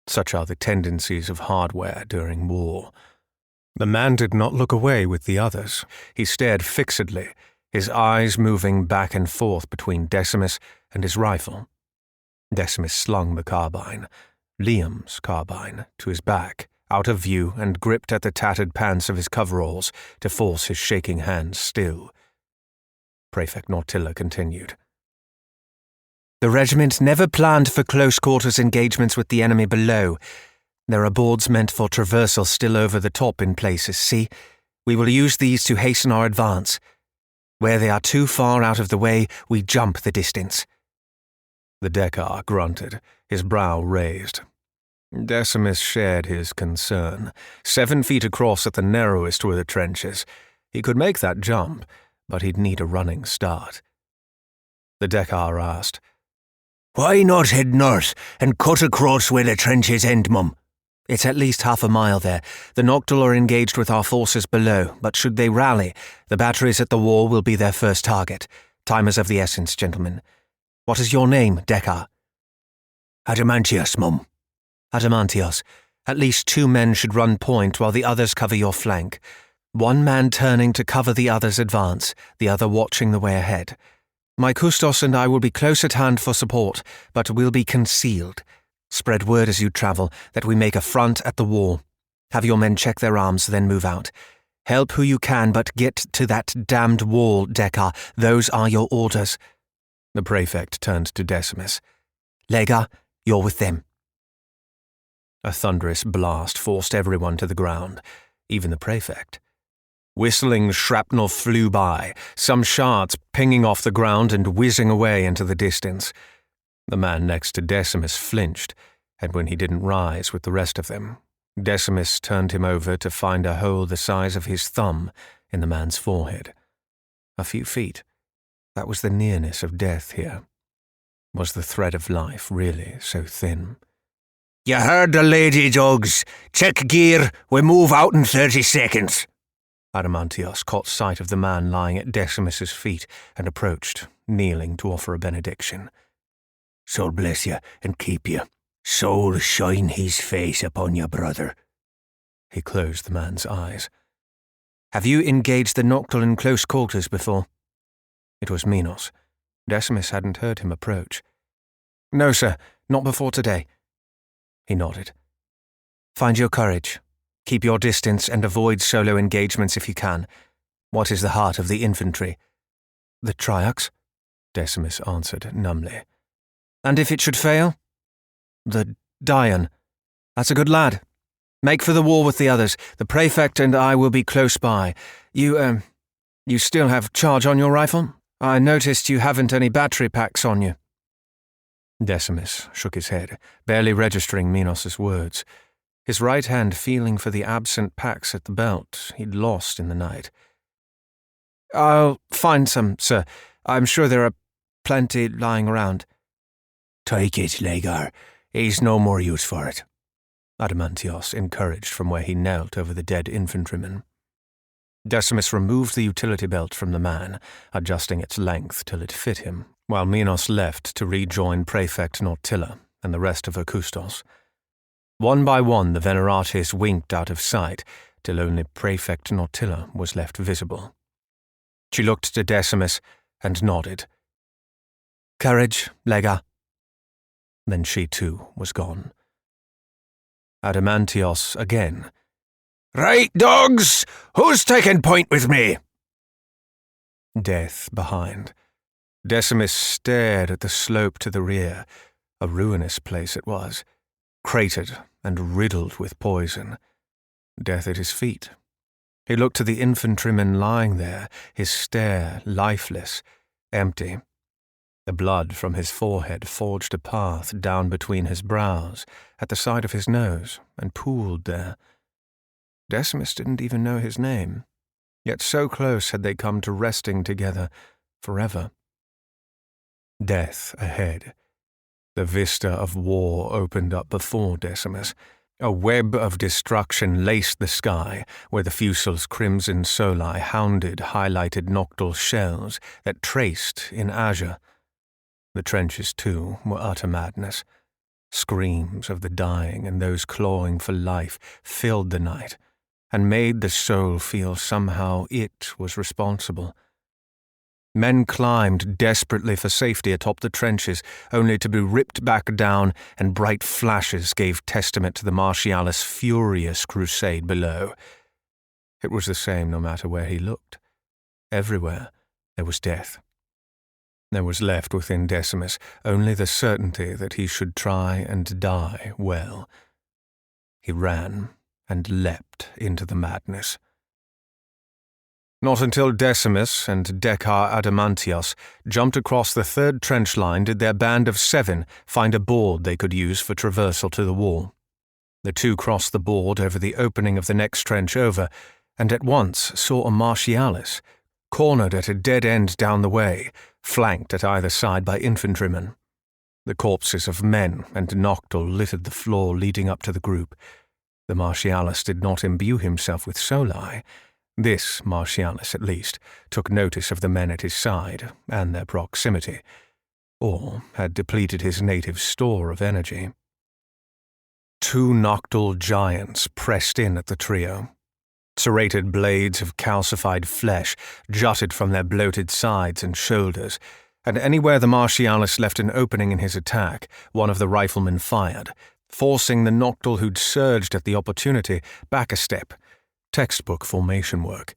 Such are the tendencies of hardware during war. The man did not look away with the others. He stared fixedly, his eyes moving back and forth between Decimus and his rifle. Decimus slung the carbine, Liam's carbine, to his back, out of view, and gripped at the tattered pants of his coveralls to force his shaking hands still. Prefect Nautilla continued. The regiment never planned for close-quarters engagements with the enemy below. There are boards meant for traversal still over the top in places, see? We will use these to hasten our advance. Where they are too far out of the way, we jump the distance. The Dekar grunted, his brow raised. Decimus shared his concern. 7 feet across at the narrowest were the trenches. He could make that jump, but he'd need a running start. The Dekar asked, Why not head north and cut across where the trenches end, Mum? It's at least half a mile there. The noctile are engaged with our forces below, but should they rally, the batteries at the wall will be their first target. Time is of the essence, gentlemen. What is your name, Dekar? Adamantius, Mum. Adamantios. At least 2 men should run point while the others cover your flank. 1 man turning to cover the other's advance, the other watching the way ahead. My Kustos and I will be close at hand for support, but will be concealed. Spread word as you travel that we make a front at the wall. Have your men check their arms, then move out. Help who you can, but get to that damned wall, Dekar. Those are your orders. The prefect turned to Decimus. Lega, you're with them. A thunderous blast forced everyone to the ground, even the prefect. Whistling shrapnel flew by, some shards pinging off the ground and whizzing away into the distance. The man next to Decimus flinched, and when he didn't rise with the rest of them, Decimus turned him over to find a hole the size of his thumb in the man's forehead. A few feet. That was the nearness of death here. Was the thread of life really so thin? You heard the lady, dogs. Check gear. We move out in 30 seconds. Adamantios caught sight of the man lying at Decimus's feet and approached, kneeling to offer a benediction. So bless you and keep you. Soul shine his face upon your brother. He closed the man's eyes. Have you engaged the Noctul in close quarters before? It was Minos. Decimus hadn't heard him approach. No, sir, not before today. He nodded. Find your courage. Keep your distance and avoid solo engagements if you can. What is the heart of the infantry? The Triax, Decimus answered numbly. And if it should fail? The Dian. That's a good lad. Make for the wall with the others. The Prefect and I will be close by. You still have charge on your rifle? I noticed you haven't any battery packs on you. Decimus shook his head, barely registering Minos's words, his right hand feeling for the absent packs at the belt he'd lost in the night. I'll find some, sir. I'm sure there are plenty lying around. Take it, Lagar. He's no more use for it. Adamantios encouraged from where he knelt over the dead infantryman. Decimus removed the utility belt from the man, adjusting its length till it fit him, while Minos left to rejoin Prefect Nautilla and the rest of her custos. One by one the Venerates winked out of sight, till only Prefect Nautilla was left visible. She looked to Decimus and nodded. Courage, Lega. Then she too was gone. Adamantios again. Right, dogs! Who's taking point with me? Death behind. Decimus stared at the slope to the rear. A ruinous place it was, cratered and riddled with poison. Death at his feet. He looked to the infantryman lying there, his stare lifeless, empty. The blood from his forehead forged a path down between his brows, at the side of his nose, and pooled there. Decimus didn't even know his name, yet so close had they come to resting together forever. Death ahead. The vista of war opened up before Decimus. A web of destruction laced the sky, where the fusel's crimson soli hounded highlighted noctule shells that traced in azure. The trenches, too, were utter madness. Screams of the dying and those clawing for life filled the night, and made the soul feel somehow it was responsible. Men climbed desperately for safety atop the trenches, only to be ripped back down, and bright flashes gave testament to the Martialis' furious crusade below. It was the same no matter where he looked. Everywhere there was death. There was left within Decimus only the certainty that he should try and die well. He ran and leapt into the madness. Not until Decimus and Dekar Adamantios jumped across the third trench line did their band of 7 find a board they could use for traversal to the wall. The two crossed the board over the opening of the next trench over, and at once saw a Martialis, cornered at a dead end down the way, flanked at either side by infantrymen. The corpses of men and noctule littered the floor leading up to the group. The Martialis did not imbue himself with soli. This Martialis, at least, took notice of the men at his side and their proximity, or had depleted his native store of energy. 2 noctule giants pressed in at the trio. Serrated blades of calcified flesh jutted from their bloated sides and shoulders, and anywhere the Martialis left an opening in his attack, one of the riflemen fired, forcing the noctule who'd surged at the opportunity back a step. Textbook formation work.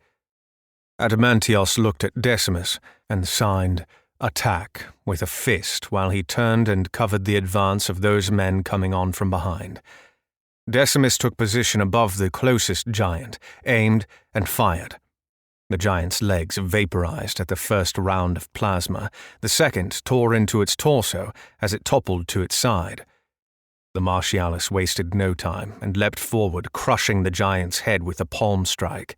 Adamantios looked at Decimus and signed "Attack" with a fist while he turned and covered the advance of those men coming on from behind. Decimus took position above the closest giant, aimed, and fired. The giant's legs vaporized at the first round of plasma. The second tore into its torso as it toppled to its side. The Martialis wasted no time and leapt forward, crushing the giant's head with a palm strike,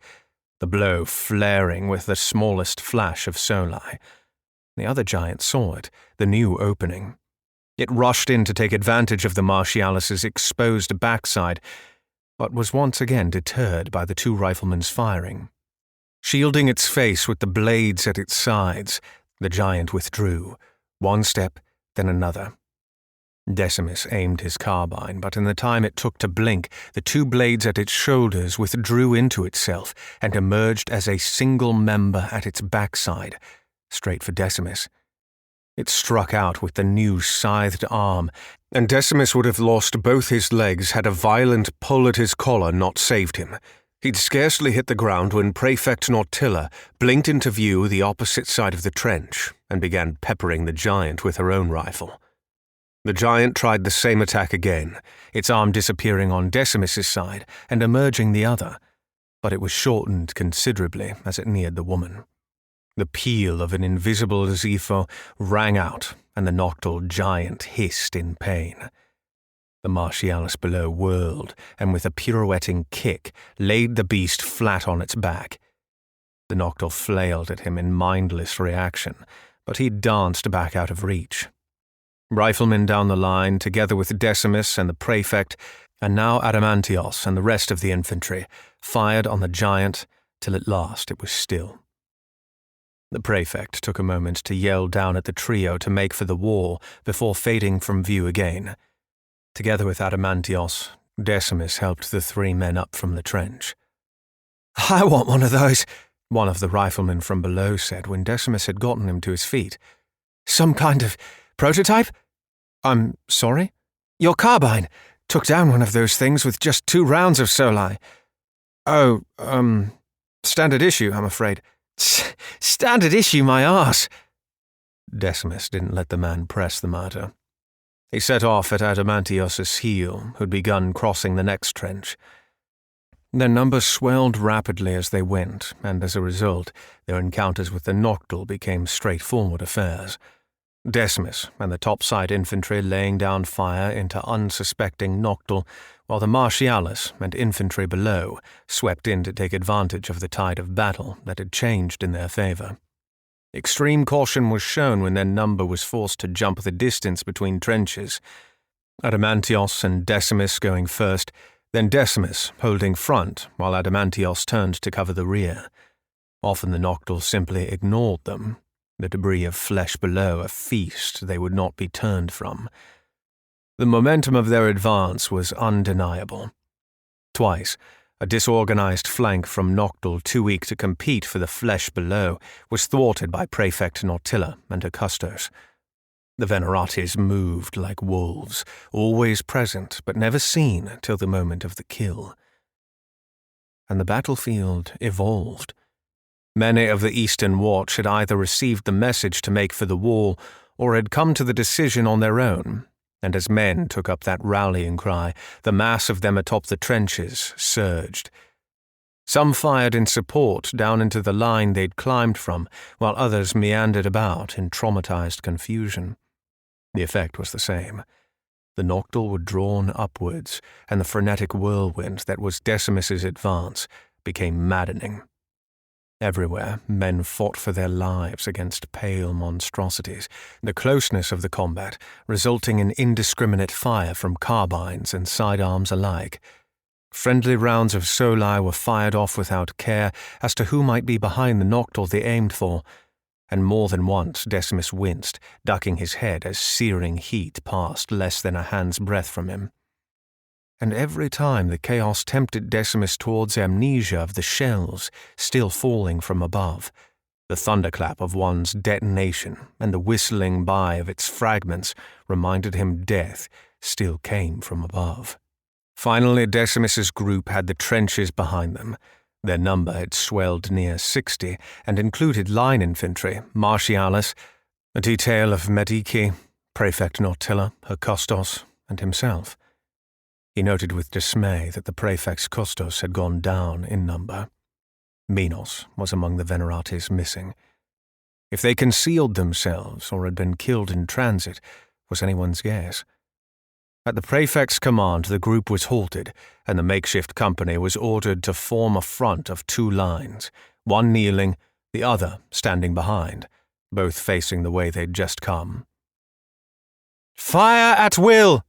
the blow flaring with the smallest flash of soli. The other giant saw it, the new opening. It rushed in to take advantage of the Martialis' exposed backside, but was once again deterred by the 2 riflemen's firing. Shielding its face with the blades at its sides, the giant withdrew, one step, then another. Decimus aimed his carbine, but in the time it took to blink, the two blades at its shoulders withdrew into itself and emerged as a single member at its backside, straight for Decimus. It struck out with the new scythed arm, and Decimus would have lost both his legs had a violent pull at his collar not saved him. He'd scarcely hit the ground when Prefect Nautilla blinked into view the opposite side of the trench and began peppering the giant with her own rifle. The giant tried the same attack again, its arm disappearing on Decimus's side and emerging the other, but it was shortened considerably as it neared the woman. The peal of an invisible Zepho rang out, and the nocturnal giant hissed in pain. The Martialis below whirled, and with a pirouetting kick, laid the beast flat on its back. The nocturnal flailed at him in mindless reaction, but he danced back out of reach. Riflemen down the line, together with Decimus and the Prefect, and now Adamantios and the rest of the infantry, fired on the giant till at last it was still. The Prefect took a moment to yell down at the trio to make for the wall before fading from view again. Together with Adamantios, Decimus helped the three men up from the trench. "I want one of those," one of the riflemen from below said when Decimus had gotten him to his feet. "Some kind of prototype?" "I'm sorry?" "Your carbine took down one of those things with just 2 rounds of soli." "Oh, standard issue, I'm afraid." "Standard issue, my arse." Decimus didn't let the man press the matter. He set off at Adamantios's heel, who'd begun crossing the next trench. Their numbers swelled rapidly as they went, and as a result, their encounters with the nocturnal became straightforward affairs. Decimus and the topside infantry laying down fire into unsuspecting nocturnal, while the Martialis and infantry below swept in to take advantage of the tide of battle that had changed in their favor. Extreme caution was shown when their number was forced to jump the distance between trenches. Adamantios and Decimus going first, then Decimus holding front while Adamantios turned to cover the rear. Often the nocturnal simply ignored them, the debris of flesh below a feast they would not be turned from. The momentum of their advance was undeniable. Twice, a disorganized flank from nocturnal too weak to compete for the flesh below was thwarted by Prefect Nautilla and her custos. The Venerates moved like wolves, always present but never seen till the moment of the kill. And the battlefield evolved. Many of the Eastern Watch had either received the message to make for the wall or had come to the decision on their own, and as men took up that rallying cry, the mass of them atop the trenches surged. Some fired in support down into the line they'd climbed from, while others meandered about in traumatized confusion. The effect was the same. The nocturnal were drawn upwards, and the frenetic whirlwind that was Decimus's advance became maddening. Everywhere, men fought for their lives against pale monstrosities, the closeness of the combat resulting in indiscriminate fire from carbines and sidearms alike. Friendly rounds of soli were fired off without care as to who might be behind the nocturnal they aimed for, and more than once Decimus winced, ducking his head as searing heat passed less than a hand's breadth from him. And every time the chaos tempted Decimus towards amnesia of the shells still falling from above, the thunderclap of one's detonation and the whistling by of its fragments reminded him death still came from above. Finally, Decimus's group had the trenches behind them. Their number had swelled near 60 and included line infantry, Martialis, a detail of Medici, Prefect Nautilla, her custos, and himself. He noted with dismay that the prefect's custos had gone down in number. Minos was among the Venerates missing. If they concealed themselves or had been killed in transit was anyone's guess. At the prefect's command, the group was halted, and the makeshift company was ordered to form a front of 2 lines, one kneeling, the other standing behind, both facing the way they'd just come. "Fire at will!"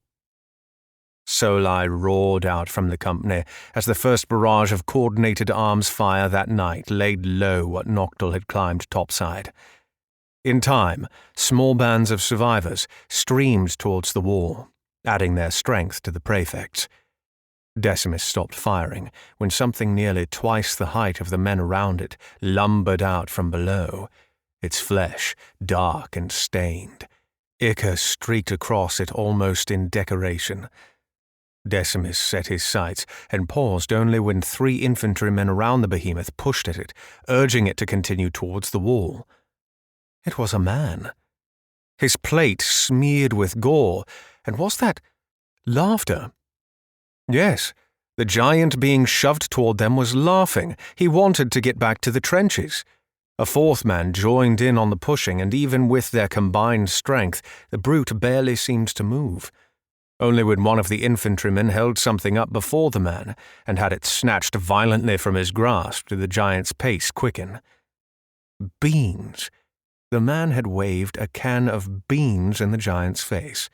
Soli roared out from the company as the first barrage of coordinated arms fire that night laid low what nocturnal had climbed topside. In time, small bands of survivors streamed towards the wall, adding their strength to the prefects. Decimus stopped firing when something nearly twice the height of the men around it lumbered out from below, its flesh dark and stained. Ichor streaked across it almost in decoration. Decimus set his sights and paused only when 3 infantrymen around the behemoth pushed at it, urging it to continue towards the wall. It was a man. His plate smeared with gore, and was that laughter? Yes, the giant being shoved toward them was laughing. He wanted to get back to the trenches. A 4th man joined in on the pushing, and even with their combined strength, the brute barely seemed to move. Only when one of the infantrymen held something up before the man and had it snatched violently from his grasp did the giant's pace quicken. Beans. The man had waved a can of beans in the giant's face.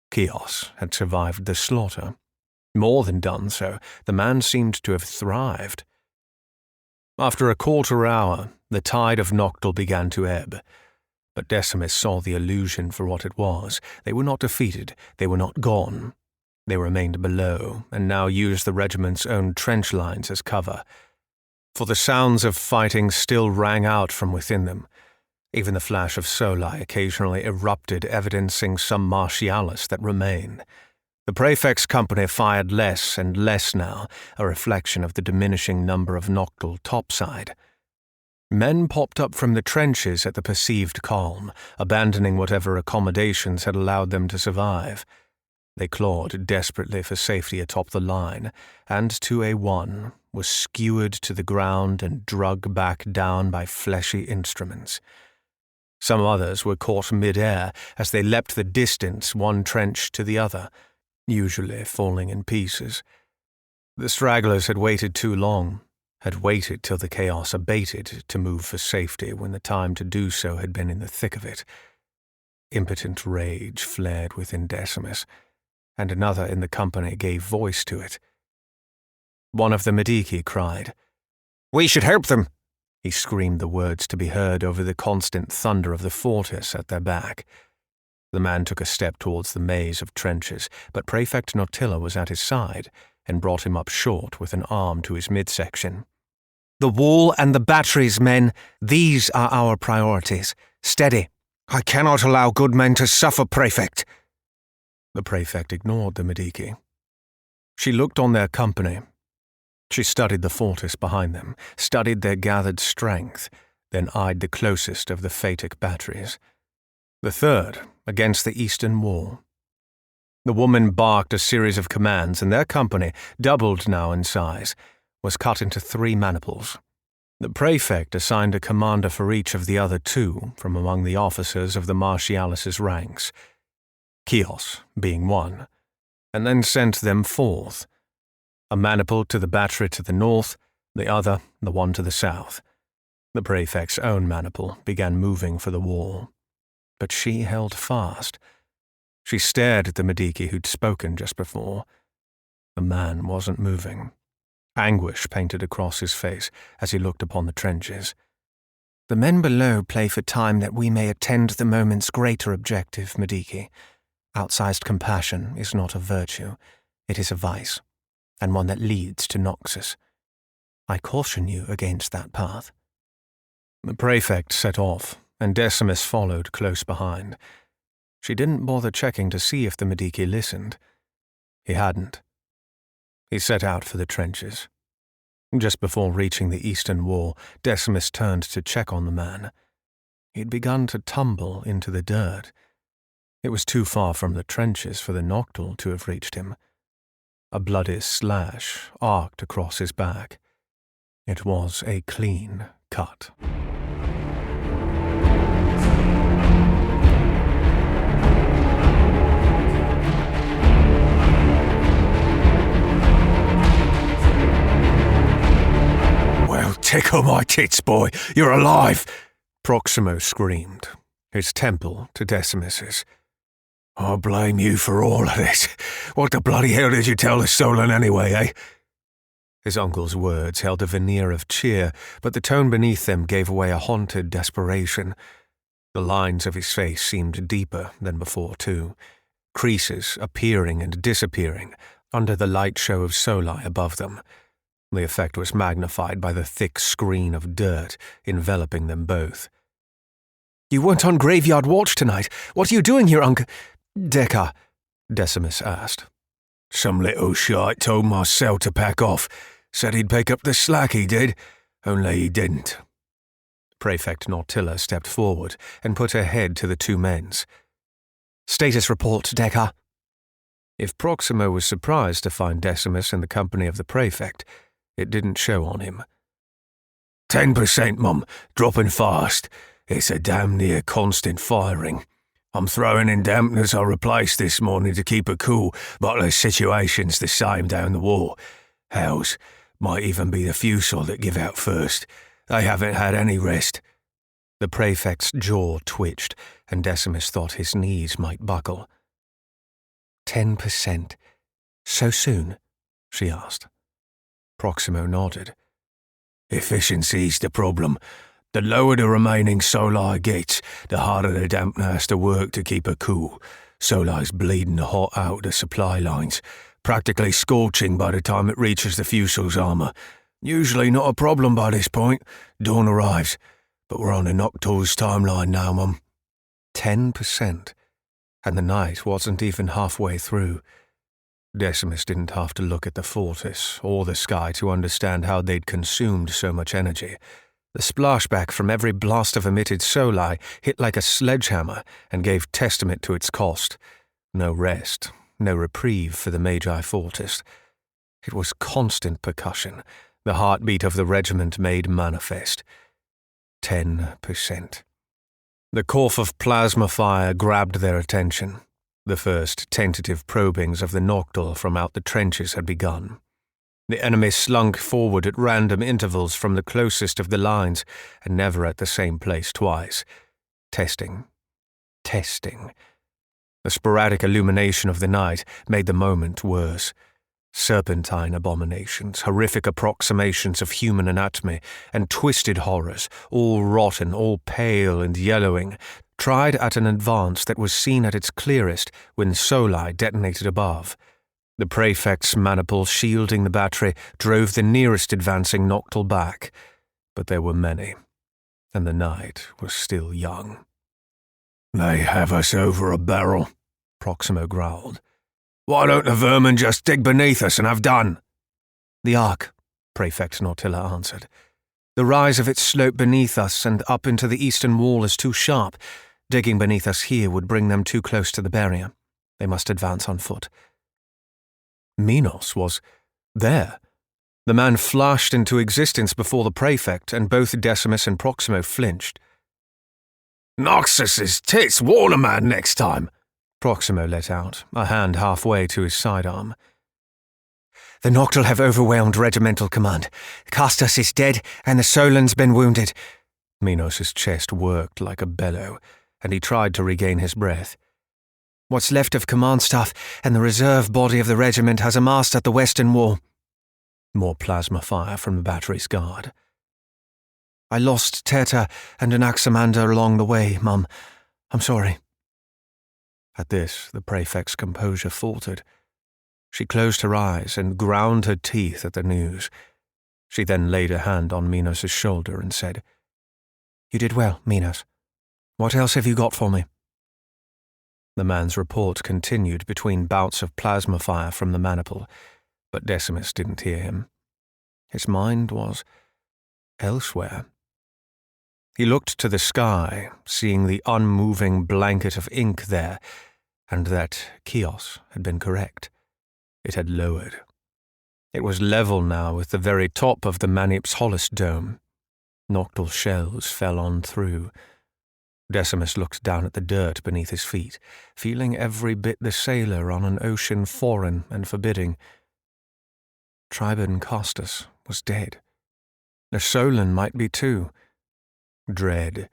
Chaos had survived the slaughter. More than done so, the man seemed to have thrived. After a quarter hour, the tide of Noctil began to ebb. But Decimus saw the illusion for what it was. They were not defeated, they were not gone. They remained below, and now used the regiment's own trench lines as cover. For the sounds of fighting still rang out from within them. Even the flash of soli occasionally erupted, evidencing some martialis that remained. The prefect's company fired less and less now, a reflection of the diminishing number of Noctil topside. Men popped up from the trenches at the perceived calm, abandoning whatever accommodations had allowed them to survive. They clawed desperately for safety atop the line, and 2A1 was skewered to the ground and dragged back down by fleshy instruments. Some others were caught mid-air as they leapt the distance one trench to the other, usually falling in pieces. The stragglers had waited too long, had waited till the chaos abated to move for safety when the time to do so had been in the thick of it. Impotent rage flared within Decimus, and another in the company gave voice to it. One of the Medici cried, "We should help them!" He screamed the words to be heard over the constant thunder of the fortress at their back. The man took a step towards the maze of trenches, but Prefect Notilla was at his side and brought him up short with an arm to his midsection. "The wall and the batteries, men. These are our priorities. Steady. I cannot allow good men to suffer, Prefect." The Prefect ignored the Medici. She looked on their company. She studied the fortress behind them, studied their gathered strength, then eyed the closest of the Phaetic batteries. The 3rd, against the eastern wall. The woman barked a series of commands, and their company, doubled now in size, was cut into 3 maniples. The prefect assigned a commander for each of the other 2 from among the officers of the Martialis' ranks, Chios being one, and then sent them forth, a maniple to the battery to the north, the other the one to the south. The prefect's own maniple began moving for the wall, but she held fast. She stared at the Medici who'd spoken just before. The man wasn't moving. Anguish painted across his face as he looked upon the trenches. "The men below play for time that we may attend the moment's greater objective, Medici. Outsized compassion is not a virtue. It is a vice, and one that leads to Noxus. I caution you against that path." The prefect set off, and Decimus followed close behind. She didn't bother checking to see if the Medici listened. He hadn't. He set out for the trenches. Just before reaching the eastern wall, Decimus turned to check on the man. He'd begun to tumble into the dirt. It was too far from the trenches for the Noctil to have reached him. A bloody slash arced across his back. It was a clean cut. "Well, tickle my tits, boy, you're alive!" Proximo screamed, his temple to Decimus's. "I blame you for all of this. What the bloody hell did you tell the Solon anyway, eh?" His uncle's words held a veneer of cheer, but the tone beneath them gave away a haunted desperation. The lines of his face seemed deeper than before, too, creases appearing and disappearing under the light show of soli above them. The effect was magnified by the thick screen of dirt enveloping them both. "You weren't on graveyard watch tonight. What are you doing here, Decker?" Decimus asked. Some little shite told my cell to pack off. Said he'd pick up the slack, he did, only he didn't. Prefect Nautilla stepped forward and put her head to the two men's. "Status report, Decker." If Proximo was surprised to find Decimus in the company of the prefect, it didn't show on him. 10%, Mum, dropping fast. It's a damn near constant firing. I'm throwing in dampeners I replaced this morning to keep it cool, but the situation's the same down the wall. Hells, might even be the fusel that give out first. They haven't had any rest. The prefect's jaw twitched, and Decimus thought his knees might buckle. 10%. So soon? She asked. Proximo nodded. Efficiency's the problem. The lower the remaining soli gets, the harder the dampener has to work to keep it cool. Soli's bleeding hot out the supply lines, practically scorching by the time it reaches the fusel's armour. Usually not a problem by this point. Dawn arrives. But we're on a Noctur's timeline now, Mum. 10%. And the night wasn't even halfway through. Decimus didn't have to look at the fortress or the sky to understand how they'd consumed so much energy. The splashback from every blast of emitted soli hit like a sledgehammer and gave testament to its cost. No rest, no reprieve for the Magi Fortis. It was constant percussion, the heartbeat of the regiment made manifest. 10%. The cough of plasma fire grabbed their attention. The first tentative probings of the Noctul from out the trenches had begun. The enemy slunk forward at random intervals from the closest of the lines, and never at the same place twice. Testing. Testing. The sporadic illumination of the night made the moment worse. Serpentine abominations, horrific approximations of human anatomy, and twisted horrors, all rotten, all pale and yellowing, tried at an advance that was seen at its clearest when soli detonated above. The prefect's maniple shielding the battery drove the nearest advancing Noctul back, but there were many, and the night was still young. "They have us over a barrel," Proximo growled. "Why don't the vermin just dig beneath us and have done?" "The Ark," Prefect Nautilla answered. "The rise of its slope beneath us and up into the eastern wall is too sharp. Digging beneath us here would bring them too close to the barrier. They must advance on foot." Minos was there. The man flashed into existence before the prefect, and both Decimus and Proximo flinched. "Noxus's tits, warn a man next time," Proximo let out, a hand halfway to his sidearm. "The Noctul have overwhelmed regimental command. Castus is dead, and the Solon's been wounded." Minos's chest worked like a bellow, and he tried to regain his breath. "What's left of command staff and the reserve body of the regiment has amassed at the western wall." More plasma fire from the battery's guard. "I lost Teta and Anaximander along the way, Mum. I'm sorry." At this, the prefect's composure faltered. She closed her eyes and ground her teeth at the news. She then laid a hand on Minos's shoulder and said, "You did well, Minos. What else have you got for me?" The man's report continued between bouts of plasma fire from the maniple, but Decimus didn't hear him. His mind was elsewhere. He looked to the sky, seeing the unmoving blanket of ink there, and that Chios had been correct. It had lowered. It was level now with the very top of the Manips Hollis dome. Noctul shells fell on through. Decimus looked down at the dirt beneath his feet, feeling every bit the sailor on an ocean foreign and forbidding. Tribon Costus was dead. The Solon might be too. Dread.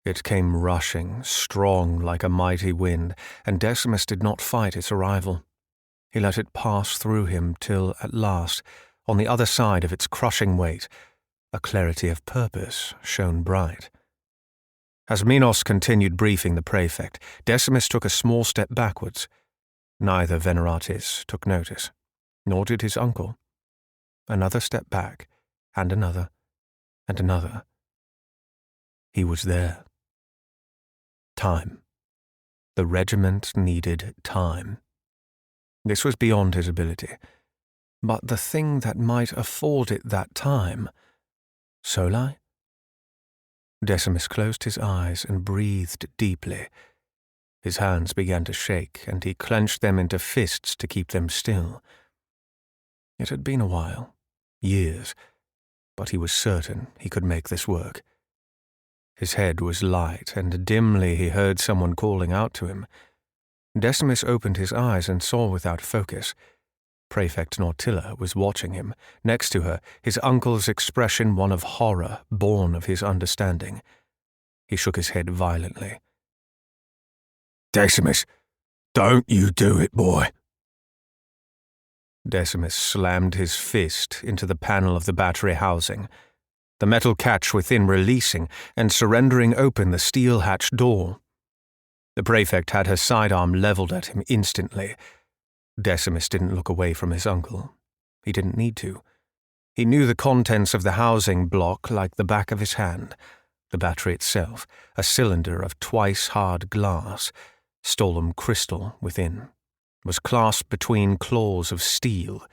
It came rushing, strong like a mighty wind, and Decimus did not fight its arrival. He let it pass through him till, at last, on the other side of its crushing weight, a clarity of purpose shone bright. As Minos continued briefing the prefect, Decimus took a small step backwards. Neither Veneratis took notice, nor did his uncle. Another step back, and another, and another. He was there. Time. The regiment needed time. This was beyond his ability. But the thing that might afford it that time... Soli? Decimus closed his eyes and breathed deeply. His hands began to shake, and he clenched them into fists to keep them still. It had been a while, years, but he was certain he could make this work. His head was light, and dimly he heard someone calling out to him. Decimus opened his eyes and saw without focus. Prefect Nautilla was watching him. Next to her, his uncle's expression one of horror, born of his understanding. He shook his head violently. Decimus, don't you do it, boy. Decimus slammed his fist into the panel of the battery housing, the metal catch within releasing and surrendering open the steel-hatched door. The prefect had her sidearm leveled at him instantly. Decimus didn't look away from his uncle. He didn't need to. He knew the contents of the housing block like the back of his hand. The battery itself, a cylinder of twice-hard glass, stolum crystal within, was clasped between claws of steel.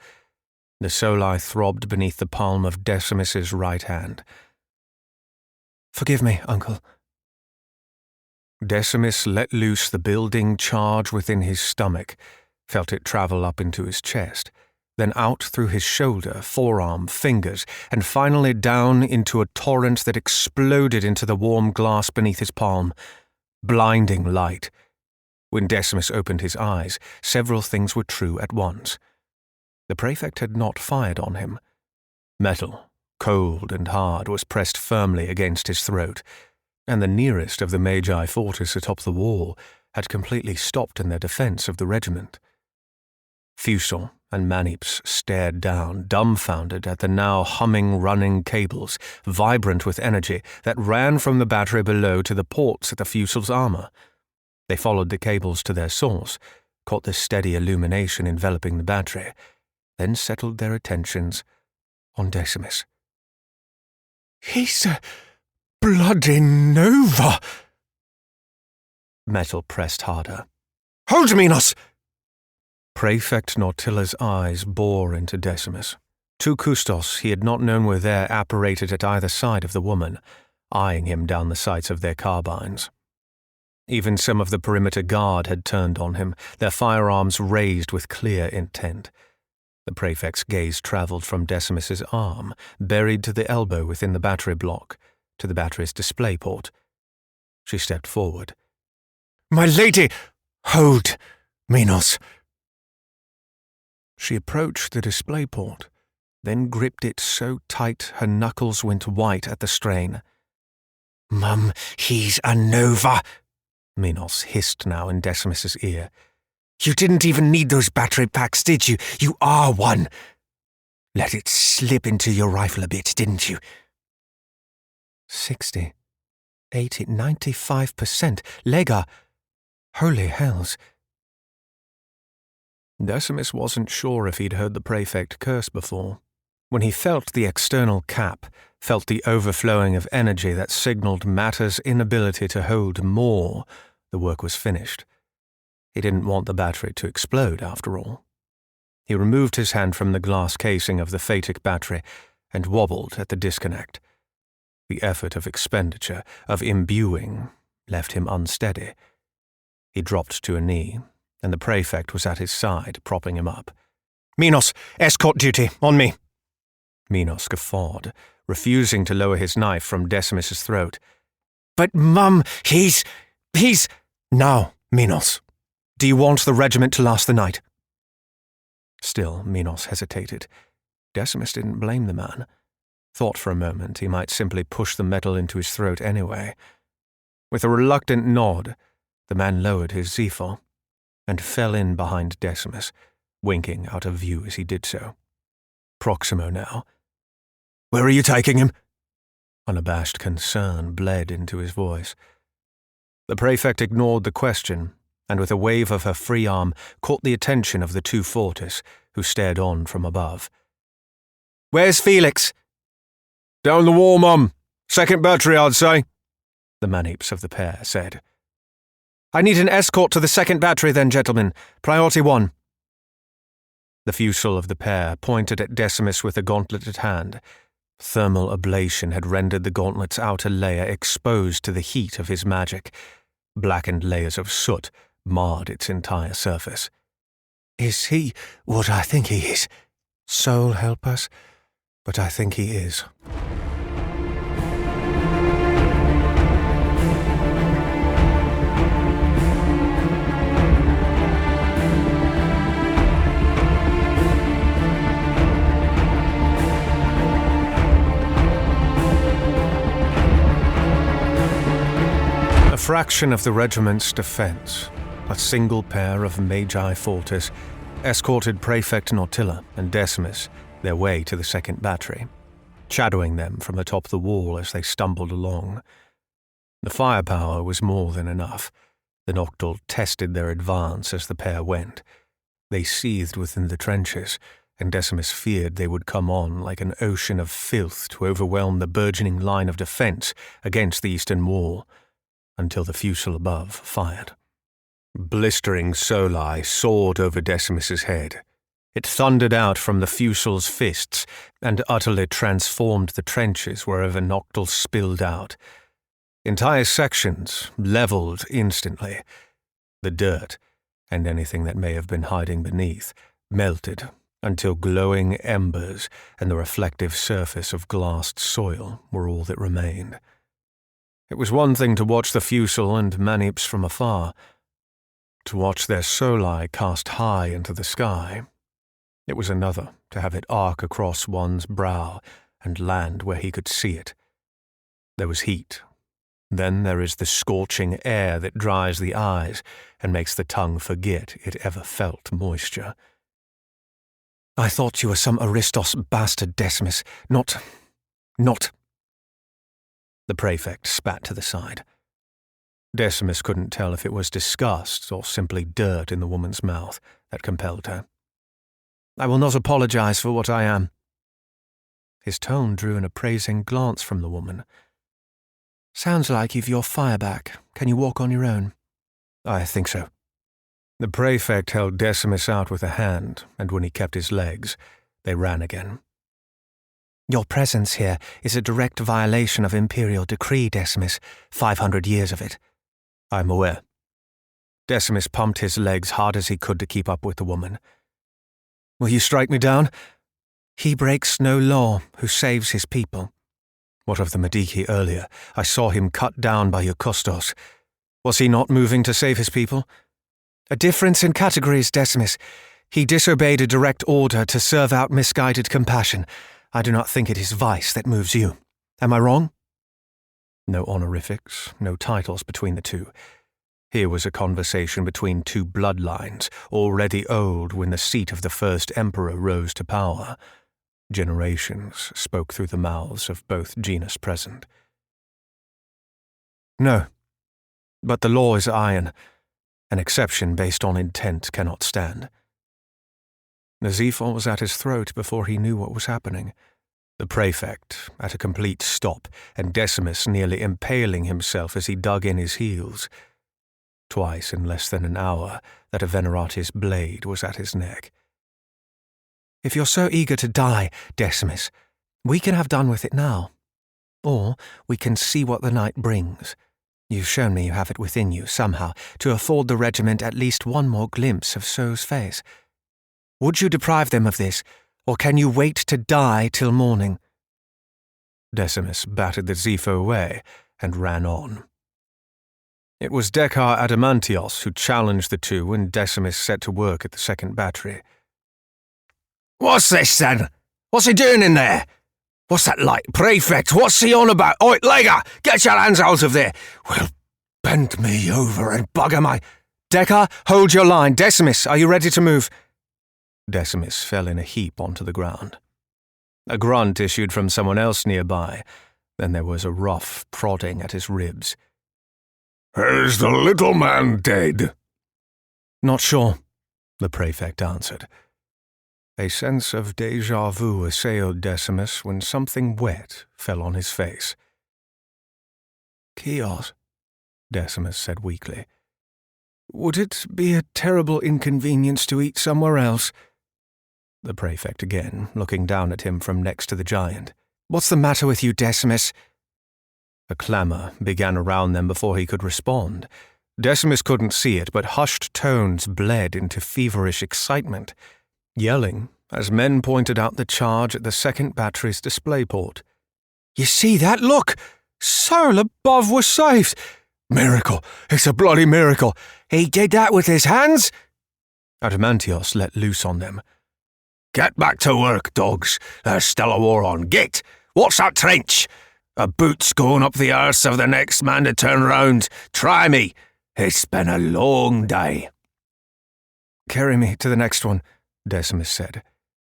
The soli throbbed beneath the palm of Decimus's right hand. "Forgive me, uncle." Decimus let loose the building charge within his stomach, felt it travel up into his chest, then out through his shoulder, forearm, fingers, and finally down into a torrent that exploded into the warm glass beneath his palm. Blinding light. When Decimus opened his eyes, several things were true at once. The prefect had not fired on him. Metal, cold and hard, was pressed firmly against his throat, and the nearest of the Magi forters atop the wall had completely stopped in their defense of the regiment. Fusel and Manips stared down, dumbfounded at the now humming running cables, vibrant with energy, that ran from the battery below to the ports at the Fusel's armor. They followed the cables to their source, caught the steady illumination enveloping the battery, then settled their attentions on Decimus. "He's a bloody Nova!" Metal pressed harder. "Hold, Minos!" Prefect Nautilla's eyes bore into Decimus. Two custos he had not known were there apparated at either side of the woman, eyeing him down the sights of their carbines. Even some of the perimeter guard had turned on him, their firearms raised with clear intent. The prefect's gaze travelled from Decimus's arm, buried to the elbow within the battery block, to the battery's display port. She stepped forward. "My lady! Hold, Minos!" She approached the display port, then gripped it so tight her knuckles went white at the strain. "Mum, he's a Nova!" Minos hissed now in Decimus's ear. "You didn't even need those battery packs, did you? You are one. Let it slip into your rifle a bit, didn't you?" 60, 80, 95%. Lega. Holy hells. Decimus wasn't sure if he'd heard the prefect curse before. When he felt the external cap, felt the overflowing of energy that signaled matter's inability to hold more, the work was finished. He didn't want the battery to explode, after all. He removed his hand from the glass casing of the phatic battery and wobbled at the disconnect. The effort of expenditure, of imbuing, left him unsteady. He dropped to a knee, and the prefect was at his side, propping him up. "Minos, escort duty, on me!" Minos guffawed, refusing to lower his knife from Decimus's throat. "But, Mum, he's... Now, Minos, do you want the regiment to last the night?" Still, Minos hesitated. Decimus didn't blame the man. Thought for a moment he might simply push the metal into his throat anyway. With a reluctant nod, the man lowered his Zephyr and fell in behind Decimus, winking out of view as he did so. Proximo now. "Where are you taking him?" Unabashed concern bled into his voice. The prefect ignored the question, and with a wave of her free arm caught the attention of the two Fortis, who stared on from above. "Where's Felix?" "Down the wall, Mum. Second battery, I'd say," the Manaps of the pair said. "I need an escort to the second battery then, gentlemen. Priority 1. The Fusil of the pair pointed at Decimus with a gauntleted hand. Thermal ablation had rendered the gauntlet's outer layer exposed to the heat of his magic. Blackened layers of soot marred its entire surface. "Is he what I think he is?" "Soul help us, but I think he is." A fraction of the regiment's defence, a single pair of Magi Fortis, escorted Prefect Nautilla and Decimus their way to the second battery, shadowing them from atop the wall as they stumbled along. The firepower was more than enough. The Noctul tested their advance as the pair went. They seethed within the trenches, and Decimus feared they would come on like an ocean of filth to overwhelm the burgeoning line of defence against the eastern wall, until the Fusil above fired. Blistering soli soared over Decimus's head. It thundered out from the Fusil's fists and utterly transformed the trenches wherever Noctul spilled out. Entire sections levelled instantly. The dirt, and anything that may have been hiding beneath, melted until glowing embers and the reflective surface of glassed soil were all that remained. It was one thing to watch the Fusil and Manaps from afar. To watch their soli cast high into the sky, it was another to have it arc across one's brow and land where he could see it. There was heat. Then there is the scorching air that dries the eyes and makes the tongue forget it ever felt moisture. "I thought you were some Aristos bastard, Decimus, not... The prefect spat to the side. Decimus couldn't tell if it was disgust or simply dirt in the woman's mouth that compelled her. "I will not apologize for what I am." His tone drew an appraising glance from the woman. "Sounds like you've your fire back. Can you walk on your own?" "I think so." The prefect held Decimus out with a hand, and when he kept his legs, they ran again. "Your presence here is a direct violation of Imperial decree, Decimus. 500 years of it." "I'm aware." Decimus pumped his legs hard as he could to keep up with the woman. "Will you strike me down? He breaks no law who saves his people." "What of the Mediki earlier? I saw him cut down by your Custos. Was he not moving to save his people?" "A difference in categories, Decimus. He disobeyed a direct order to serve out misguided compassion. I do not think it is vice that moves you. Am I wrong?" No honorifics, no titles between the two. Here was a conversation between two bloodlines, already old when the seat of the first emperor rose to power. Generations spoke through the mouths of both genus present. "No. But the law is iron. An exception based on intent cannot stand." Nazifa was at his throat before he knew what was happening. The prefect, at a complete stop, and Decimus nearly impaling himself as he dug in his heels. Twice in less than an hour, that Venerati's blade was at his neck. "If you're so eager to die, Decimus, we can have done with it now. Or we can see what the night brings. You've shown me you have it within you, somehow, to afford the regiment at least one more glimpse of So's face. Would you deprive them of this, or can you wait to die till morning?" Decimus batted the Zepho away and ran on. It was Dekar Adamantios who challenged the two when Decimus set to work at the second battery. "What's this, then? What's he doing in there? What's that light? Prefect, what's he on about? Oi, Lega, get your hands out of there. Well, bend me over and bugger my..." "Dekar, hold your line. Decimus, are you ready to move?" Decimus fell in a heap onto the ground. A grunt issued from someone else nearby. Then there was a rough prodding at his ribs. Is the little man dead? Not sure, the prefect answered. A sense of déjà vu assailed Decimus when something wet fell on his face. Chios, Decimus said weakly. Would it be a terrible inconvenience to eat somewhere else? The prefect again, looking down at him from next to the giant. What's the matter with you, Decimus? A clamour began around them before he could respond. Decimus couldn't see it, but hushed tones bled into feverish excitement, yelling as men pointed out the charge at the second battery's display port. You see that? Look! Cyril above was saved! Miracle! It's a bloody miracle! He did that with his hands? Adamantios let loose on them. Get back to work, dogs. There's still a war on. Get! What's that trench? A boot's going up the arse of the next man to turn round. Try me. It's been a long day. Carry me to the next one, Decimus said.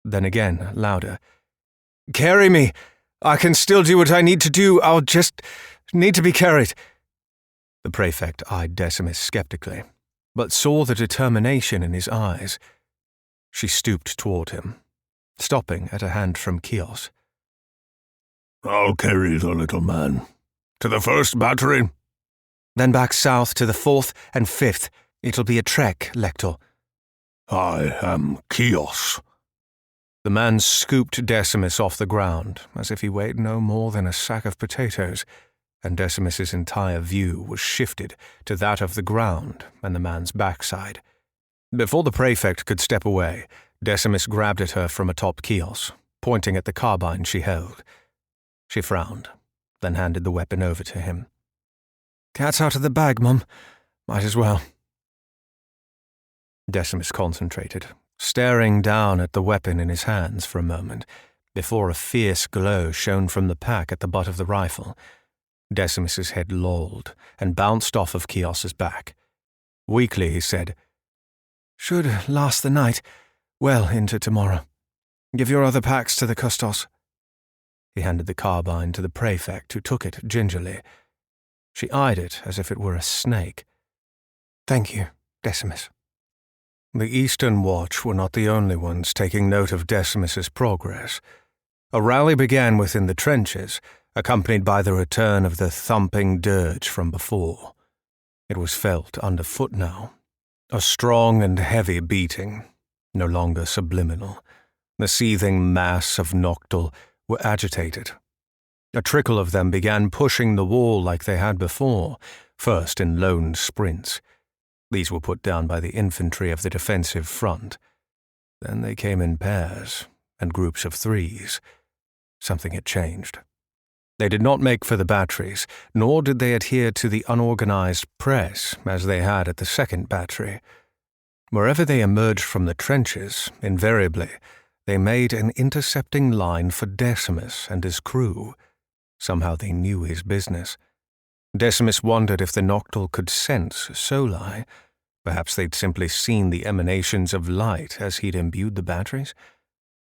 Then again, louder. Carry me! I can still do what I need to do. I'll just need to be carried. The prefect eyed Decimus skeptically, but saw the determination in his eyes. She stooped toward him, stopping at a hand from Chios. I'll carry the little man. To the first battery. Then back south to the 4th and 5th. It'll be a trek, Lector. I am Chios. The man scooped Decimus off the ground, as if he weighed no more than a sack of potatoes, and Decimus's entire view was shifted to that of the ground and the man's backside. Before the prefect could step away, Decimus grabbed at her from atop Chios, pointing at the carbine she held. She frowned, then handed the weapon over to him. Cat's out of the bag, Mum. Might as well. Decimus concentrated, staring down at the weapon in his hands for a moment, before a fierce glow shone from the pack at the butt of the rifle. Decimus's head lolled and bounced off of Chios's back. Weakly, he said, Should last the night, well into tomorrow. Give your other packs to the custos. He handed the carbine to the prefect, who took it gingerly. She eyed it as if it were a snake. Thank you, Decimus. The Eastern Watch were not the only ones taking note of Decimus's progress. A rally began within the trenches, accompanied by the return of the thumping dirge from before. It was felt underfoot now. A strong and heavy beating, no longer subliminal. The seething mass of Noctil were agitated. A trickle of them began pushing the wall like they had before, first in lone sprints. These were put down by the infantry of the defensive front. Then they came in pairs and groups of threes. Something had changed. They did not make for the batteries, nor did they adhere to the unorganized press as they had at the second battery. Wherever they emerged from the trenches, invariably, they made an intercepting line for Decimus and his crew. Somehow they knew his business. Decimus wondered if the Noctil could sense soli. Perhaps they'd simply seen the emanations of light as he'd imbued the batteries.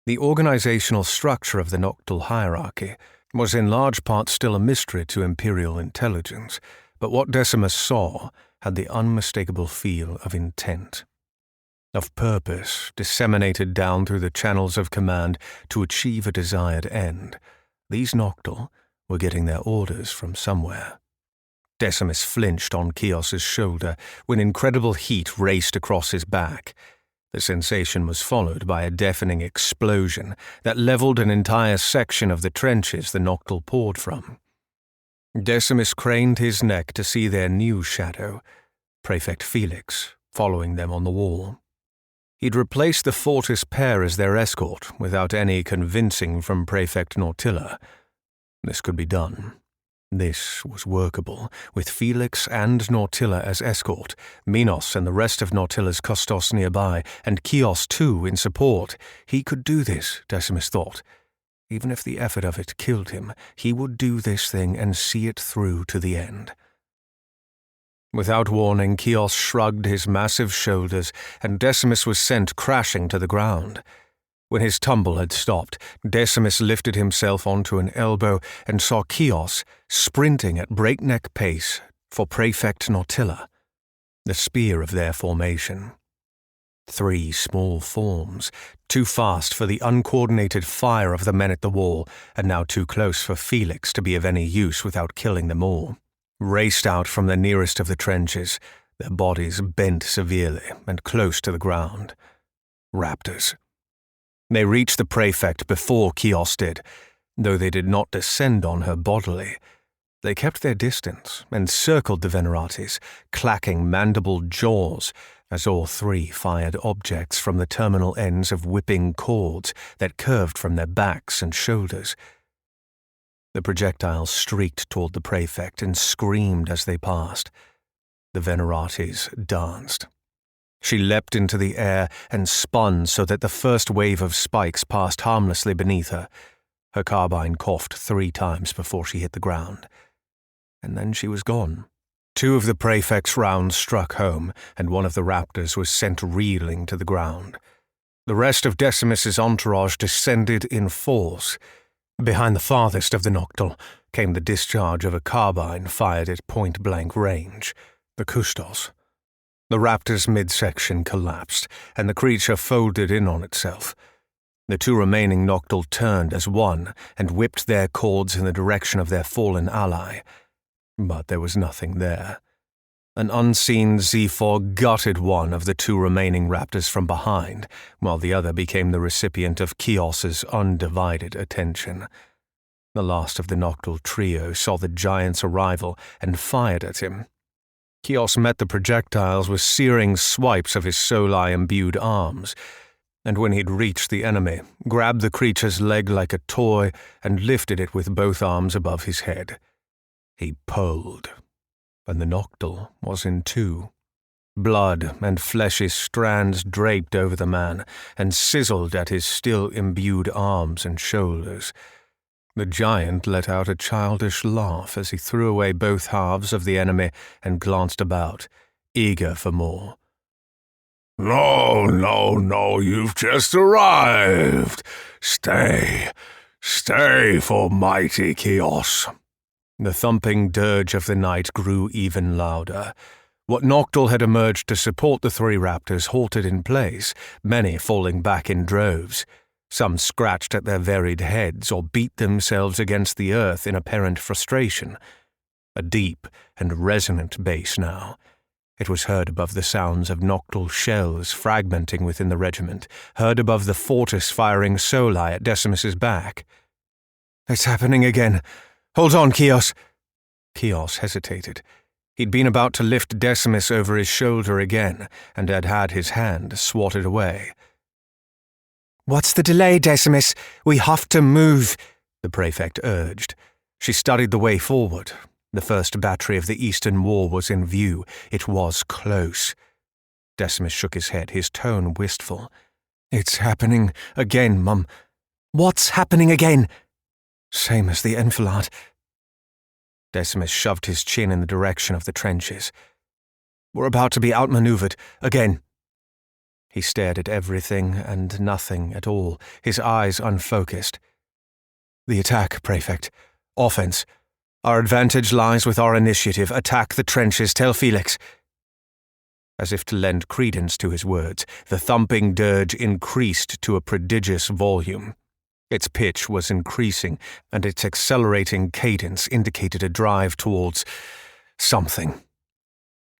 The organizational structure of the Noctil hierarchy was in large part still a mystery to Imperial intelligence, but what Decimus saw had the unmistakable feel of intent, of purpose disseminated down through the channels of command to achieve a desired end. These Noctil were getting their orders from somewhere. Decimus flinched on Chios's shoulder when incredible heat raced across his back. The sensation was followed by a deafening explosion that leveled an entire section of the trenches the Noctil poured from. Decimus craned his neck to see their new shadow, Prefect Felix, following them on the wall. He'd replaced the Fortis pair as their escort without any convincing from Prefect Nautilla. This could be done. This was workable, with Felix and Nautilla as escort, Minos and the rest of Nautilla's custos nearby, and Chios too in support. He could do this, Decimus thought. Even if the effort of it killed him, he would do this thing and see it through to the end. Without warning, Chios shrugged his massive shoulders, and Decimus was sent crashing to the ground. When his tumble had stopped, Decimus lifted himself onto an elbow and saw Chios, sprinting at breakneck pace, For Prefect Nautilla, the spear of their formation. 3 small forms, too fast for the uncoordinated fire of the men at the wall, and now too close for Felix to be of any use without killing them all, raced out from the nearest of the trenches, their bodies bent severely and close to the ground. Raptors. They reached the Prefect before Chios did, though they did not descend on her bodily. They kept their distance and circled the Veneratis, clacking mandibled jaws, as all 3 fired objects from the terminal ends of whipping cords that curved from their backs and shoulders. The projectiles streaked toward the Prefect and screamed as they passed. The Veneratis danced. She leapt into the air and spun so that the first wave of spikes passed harmlessly beneath her. Her carbine coughed 3 times before she hit the ground. And then she was gone. 2 of the Prefect's rounds struck home, and one of the raptors was sent reeling to the ground. The rest of Decimus's entourage descended in force. Behind the farthest of the Noctil came the discharge of a carbine fired at point-blank range, the Kustos. The raptor's midsection collapsed, and the creature folded in on itself. The 2 remaining Noctil turned as one and whipped their cords in the direction of their fallen ally. But there was nothing there. An unseen Zephor gutted one of the 2 remaining raptors from behind, while the other became the recipient of Chios's undivided attention. The last of the Noctil trio saw the giant's arrival and fired at him. Chios met the projectiles with searing swipes of his soli-imbued arms, and when he'd reached the enemy, grabbed the creature's leg like a toy and lifted it with both arms above his head. He pulled, and the Noctil was in 2. Blood and fleshy strands draped over the man and sizzled at his still imbued arms and shoulders. The giant let out a childish laugh as he threw away both halves of the enemy and glanced about, eager for more. No, you've just arrived. Stay for mighty Chios. The thumping dirge of the night grew even louder. What Noctil had emerged to support the 3 raptors halted in place, many falling back in droves. Some scratched at their varied heads or beat themselves against the earth in apparent frustration. A deep and resonant bass now. It was heard above the sounds of Noctil shells fragmenting within the regiment, heard above the fortis firing soli at Decimus's back. "It's happening again. Hold on, Chios." Chios hesitated. He'd been about to lift Decimus over his shoulder again, and had had his hand swatted away. "What's the delay, Decimus? We have to move," the Prefect urged. She studied the way forward. The first battery of the Eastern Wall was in view. It was close. Decimus shook his head, his tone wistful. "It's happening again, Mum." "What's happening again?" "Same as the enfilade." Decimus shoved his chin in the direction of the trenches. "We're about to be outmaneuvered again." He stared at everything and nothing at all, his eyes unfocused. "The attack, Prefect. Offense. Our advantage lies with our initiative. Attack the trenches, tell Felix." As if to lend credence to his words, the thumping dirge increased to a prodigious volume. Its pitch was increasing, and its accelerating cadence indicated a drive towards something.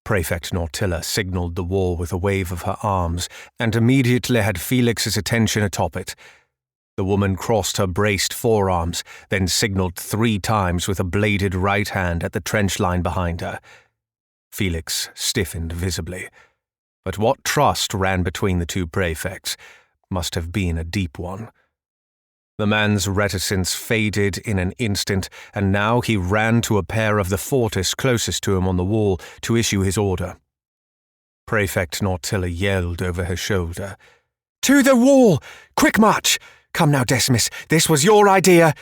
Prefect Nautilla signaled the wall with a wave of her arms, and immediately had Felix's attention atop it. The woman crossed her braced forearms, then signaled 3 times with a bladed right hand at the trench line behind her. Felix stiffened visibly. But what trust ran between the 2 prefects must have been a deep one. The man's reticence faded in an instant, and now he ran to a pair of the fortis closest to him on the wall to issue his order. Prefect Nautilla yelled over her shoulder, "To the wall! Quick march! Come now, Decimus, this was your idea!"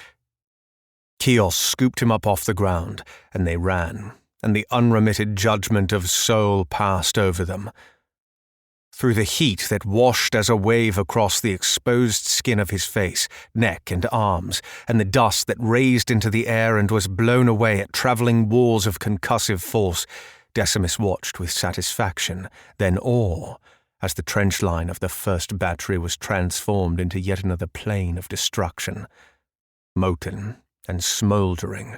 Chios scooped him up off the ground, and they ran, and the unremitted judgment of soul passed over them. through the heat that washed as a wave across the exposed skin of his face, neck, and arms, and the dust that raised into the air and was blown away at travelling walls of concussive force, Decimus watched with satisfaction, then awe, as the trench line of the first battery was transformed into yet another plain of destruction. Molten and smouldering.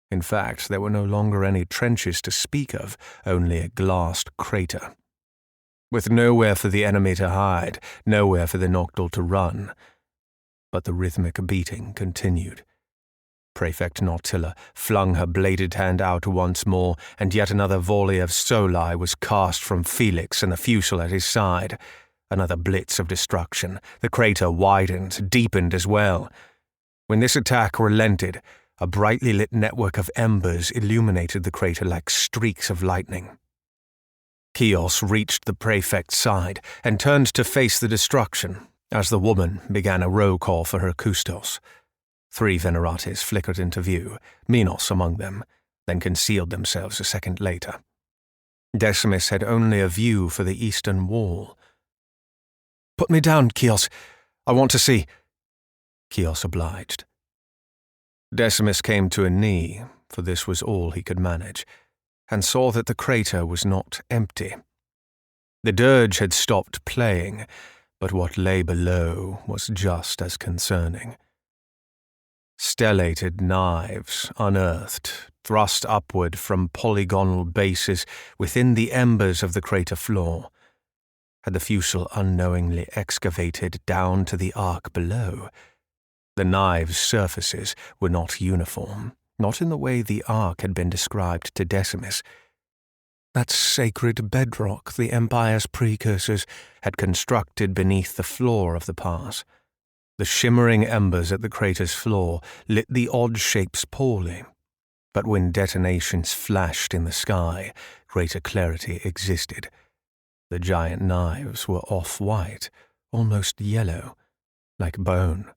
In fact, there were no longer any trenches to speak of, only a glassed crater. With nowhere for the enemy to hide, nowhere for the Noctil to run. But the rhythmic beating continued. Prefect Nautilla flung her bladed hand out once more, and yet another volley of soli was cast from Felix and the fusel at his side. Another blitz of destruction. The crater widened, deepened as well. When this attack relented, a brightly lit network of embers illuminated the crater like streaks of lightning. Chios reached the prefect's side and turned to face the destruction as the woman began a roll call for her custos. 3 Venerates flickered into view, Minos among them, then concealed themselves a second later. Decimus had only a view for the eastern wall. "Put me down, Chios. I want to see." Chios obliged. Decimus came to a knee, for this was all he could manage, and saw that the crater was not empty. The dirge had stopped playing, but what lay below was just as concerning. Stellated knives, unearthed, thrust upward from polygonal bases within the embers of the crater floor. Had the fusel unknowingly excavated down to the arc below? The knives' surfaces were not uniform, not in the way the arc had been described to Decimus. That sacred bedrock the Empire's precursors had constructed beneath the floor of the pass. The shimmering embers at the crater's floor lit the odd shapes poorly, but when detonations flashed in the sky, greater clarity existed. The giant knives were off-white, almost yellow, like bone.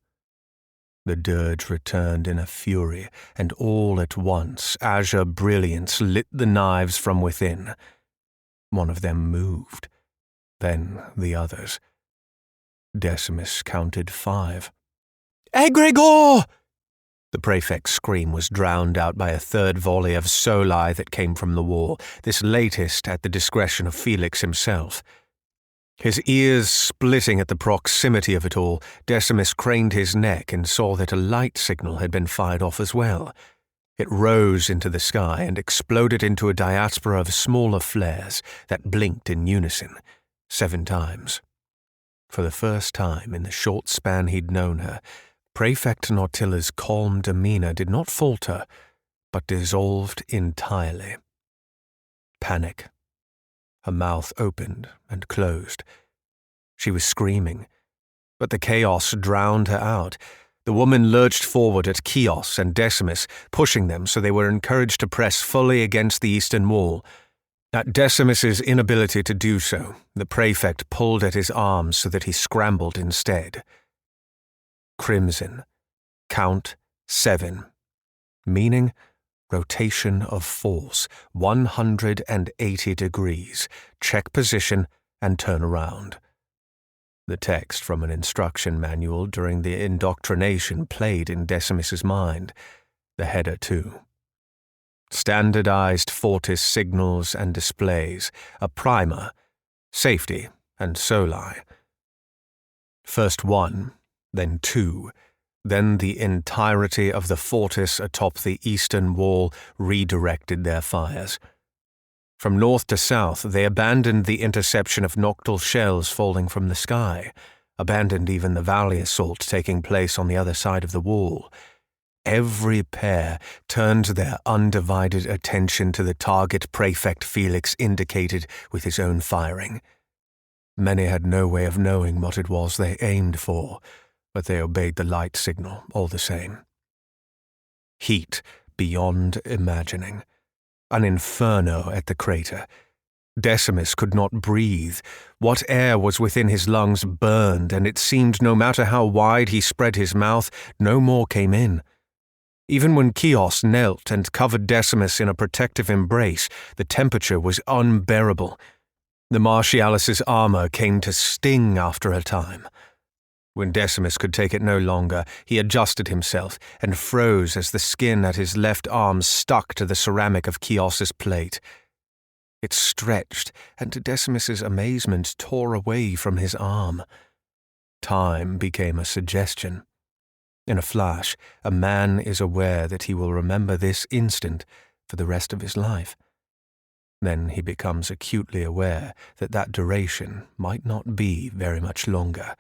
The dirge returned in a fury, and all at once azure brilliance lit the knives from within. One of them moved, then the others. Decimus counted 5. "Egregor!" The prefect's scream was drowned out by a third volley of soli that came from the wall, this latest at the discretion of Felix himself. His ears splitting at the proximity of it all, Decimus craned his neck and saw that a light signal had been fired off as well. It rose into the sky and exploded into a diaspora of smaller flares that blinked in unison, 7 times. For the first time in the short span he'd known her, Prefect Nautilla's calm demeanor did not falter, but dissolved entirely. Panic. Her mouth opened and closed. She was screaming, but the chaos drowned her out. The woman lurched forward at Chios and Decimus, pushing them so they were encouraged to press fully against the eastern wall. At Decimus's inability to do so, the prefect pulled at his arms so that he scrambled instead. Crimson. Count 7. Meaning rotation of force, 180 degrees. Check position and turn around. The text from an instruction manual during the indoctrination played in Decimus's mind, the header too. Standardized Fortis signals and displays, a primer, safety, and soli. First 1, then 2, then the entirety of the Fortis atop the eastern wall redirected their fires. From north to south, they abandoned the interception of noctile shells falling from the sky, abandoned even the valley assault taking place on the other side of the wall. Every pair turned their undivided attention to the target Prefect Felix indicated with his own firing. Many had no way of knowing what it was they aimed for, but they obeyed the light signal all the same. Heat beyond imagining. An inferno at the crater. Decimus could not breathe. What air was within his lungs burned, and it seemed no matter how wide he spread his mouth, no more came in. Even when Chios knelt and covered Decimus in a protective embrace, the temperature was unbearable. The Martialis's armor came to sting after a time. When Decimus could take it no longer, he adjusted himself and froze as the skin at his left arm stuck to the ceramic of Chios's plate. It stretched, and to Decimus's amazement tore away from his arm. Time became a suggestion. In a flash, a man is aware that he will remember this instant for the rest of his life. Then he becomes acutely aware that that duration might not be very much longer.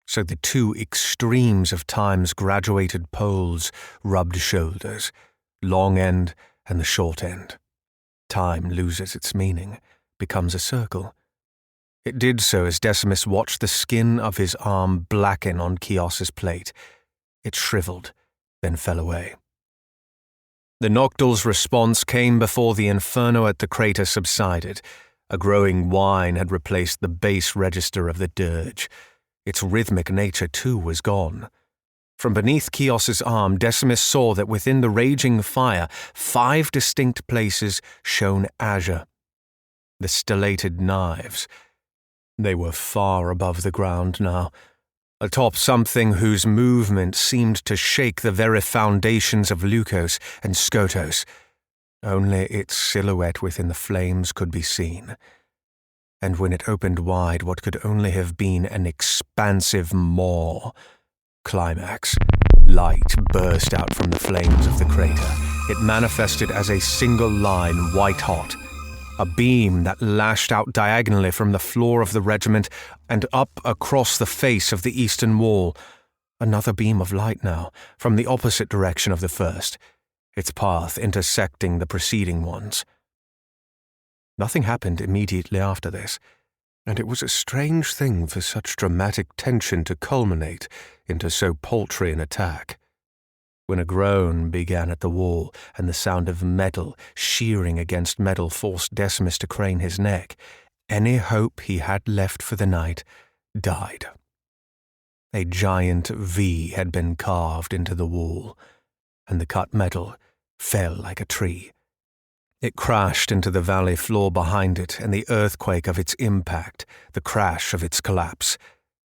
So the two extremes of time's graduated poles rubbed shoulders, long end and the short end. Time loses its meaning, becomes a circle. It did so as Decimus watched the skin of his arm blacken on Chios's plate. It shriveled, then fell away. The Noctil's response came before the inferno at the crater subsided. A growing whine had replaced the bass register of the dirge. Its rhythmic nature, too, was gone. From beneath Chios's arm, Decimus saw that within the raging fire, 5 distinct places shone azure. The stellated knives. They were far above the ground now, atop something whose movement seemed to shake the very foundations of Leucos and Skotos. Only its silhouette within the flames could be seen. And when it opened wide what could only have been an expansive maw, climax, light burst out from the flames of the crater. It manifested as a single line, white-hot. A beam that lashed out diagonally from the floor of the regiment and up across the face of the eastern wall. Another beam of light now, from the opposite direction of the first, its path intersecting the preceding ones. Nothing happened immediately after this, and it was a strange thing for such dramatic tension to culminate into so paltry an attack. When a groan began at the wall and the sound of metal shearing against metal forced Decimus to crane his neck, any hope he had left for the night died. A giant V had been carved into the wall, and the cut metal fell like a tree. It crashed into the valley floor behind it, and the earthquake of its impact, the crash of its collapse,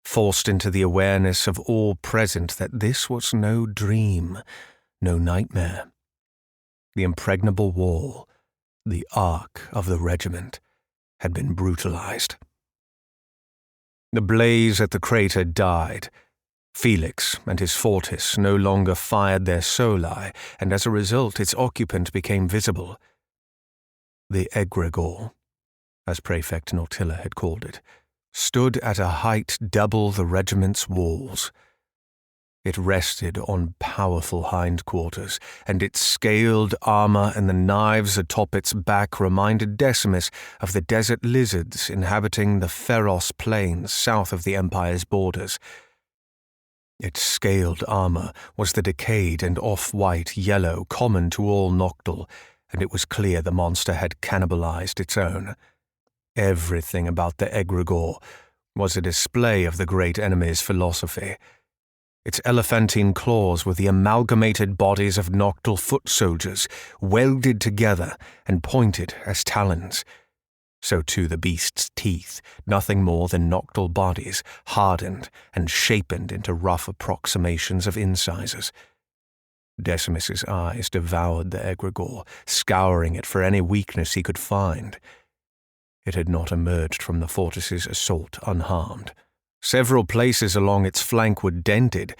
forced into the awareness of all present that this was no dream, no nightmare. The impregnable wall, the ark of the regiment, had been brutalized. The blaze at the crater died. Felix and his fortis no longer fired their soli, and as a result its occupant became visible. The egregore, as Prefect Nautilla had called it, stood at a height double the regiment's walls. It rested on powerful hindquarters, and its scaled armor and the knives atop its back reminded Decimus of the desert lizards inhabiting the Pharos plains south of the Empire's borders. Its scaled armor was the decayed and off-white yellow common to all Noctil, and it was clear the monster had cannibalized its own. Everything about the egregore was a display of the great enemy's philosophy. Its elephantine claws were the amalgamated bodies of Noctil foot soldiers, welded together and pointed as talons. So too the beast's teeth, nothing more than Noctil bodies, hardened and shapened into rough approximations of incisors. Decimus's eyes devoured the egregore, scouring it for any weakness he could find. It had not emerged from the fortress's assault unharmed. Several places along its flank were dented,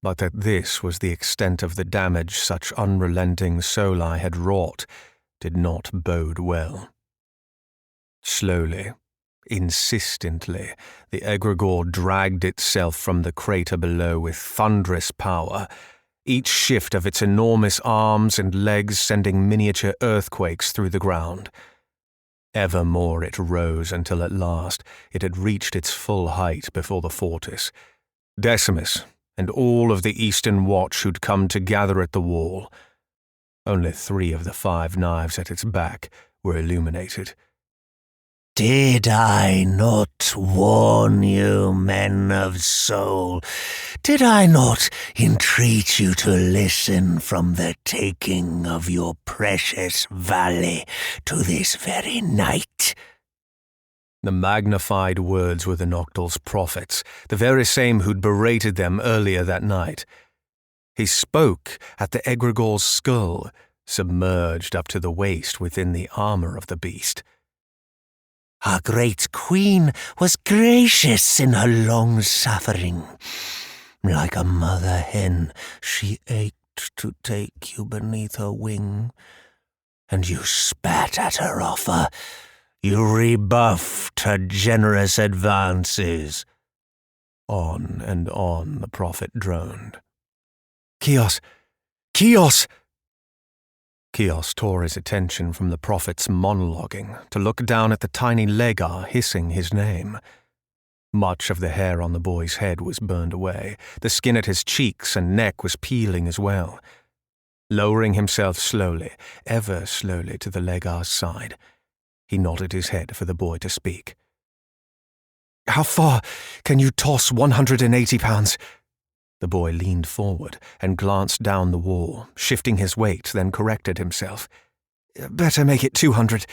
but that this was the extent of the damage such unrelenting soli had wrought did not bode well. Slowly, insistently, the egregore dragged itself from the crater below with thunderous power, each shift of its enormous arms and legs sending miniature earthquakes through the ground. Ever more it rose until at last it had reached its full height before the fortress. Decimus and all of the Eastern Watch who'd come to gather at the wall. Only 3 of the 5 knives at its back were illuminated. Did I not warn you, men of soul? Did I not entreat you to listen from the taking of your precious valley to this very night? The magnified words were the Noctul's prophets, the very same who'd berated them earlier that night. He spoke at the egregor's skull, submerged up to the waist within the armor of the beast. Our great queen was gracious in her long-suffering. Like a mother hen, she ached to take you beneath her wing, and you spat at her offer. You rebuffed her generous advances. On and on the prophet droned. Chios! Chios! Chios tore his attention from the prophet's monologuing to look down at the tiny Legar hissing his name. Much of the hair on the boy's head was burned away. The skin at his cheeks and neck was peeling as well. Lowering himself slowly, ever slowly to the Legar's side, he nodded his head for the boy to speak. "How far can you toss 180 pounds? The boy leaned forward and glanced down the wall, shifting his weight, then corrected himself. "Better make it 200.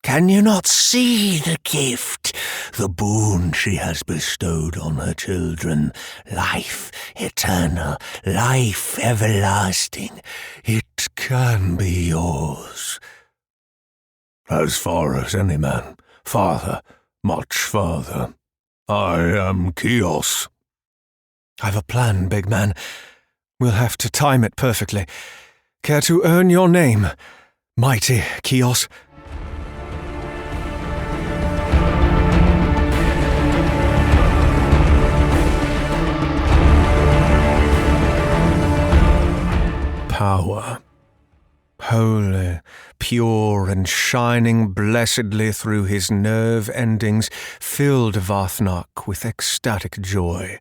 Can you not see the gift, the boon she has bestowed on her children? Life eternal, life everlasting. It can be yours." "As far as any man, farther, much farther. I am Chios." "I've a plan, big man. We'll have to time it perfectly. Care to earn your name, mighty Chios?" Power. Holy, pure, and shining blessedly through his nerve endings, filled Vathnok with ecstatic joy.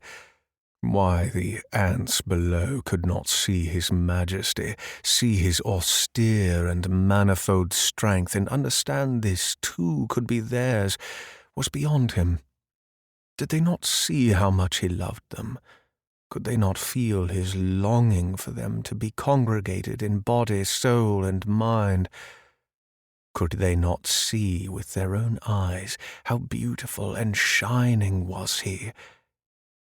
Why the ants below could not see his majesty, see his austere and manifold strength, and understand this too could be theirs, was beyond him. Did they not see how much he loved them? Could they not feel his longing for them to be congregated in body, soul, and mind? Could they not see with their own eyes how beautiful and shining was he?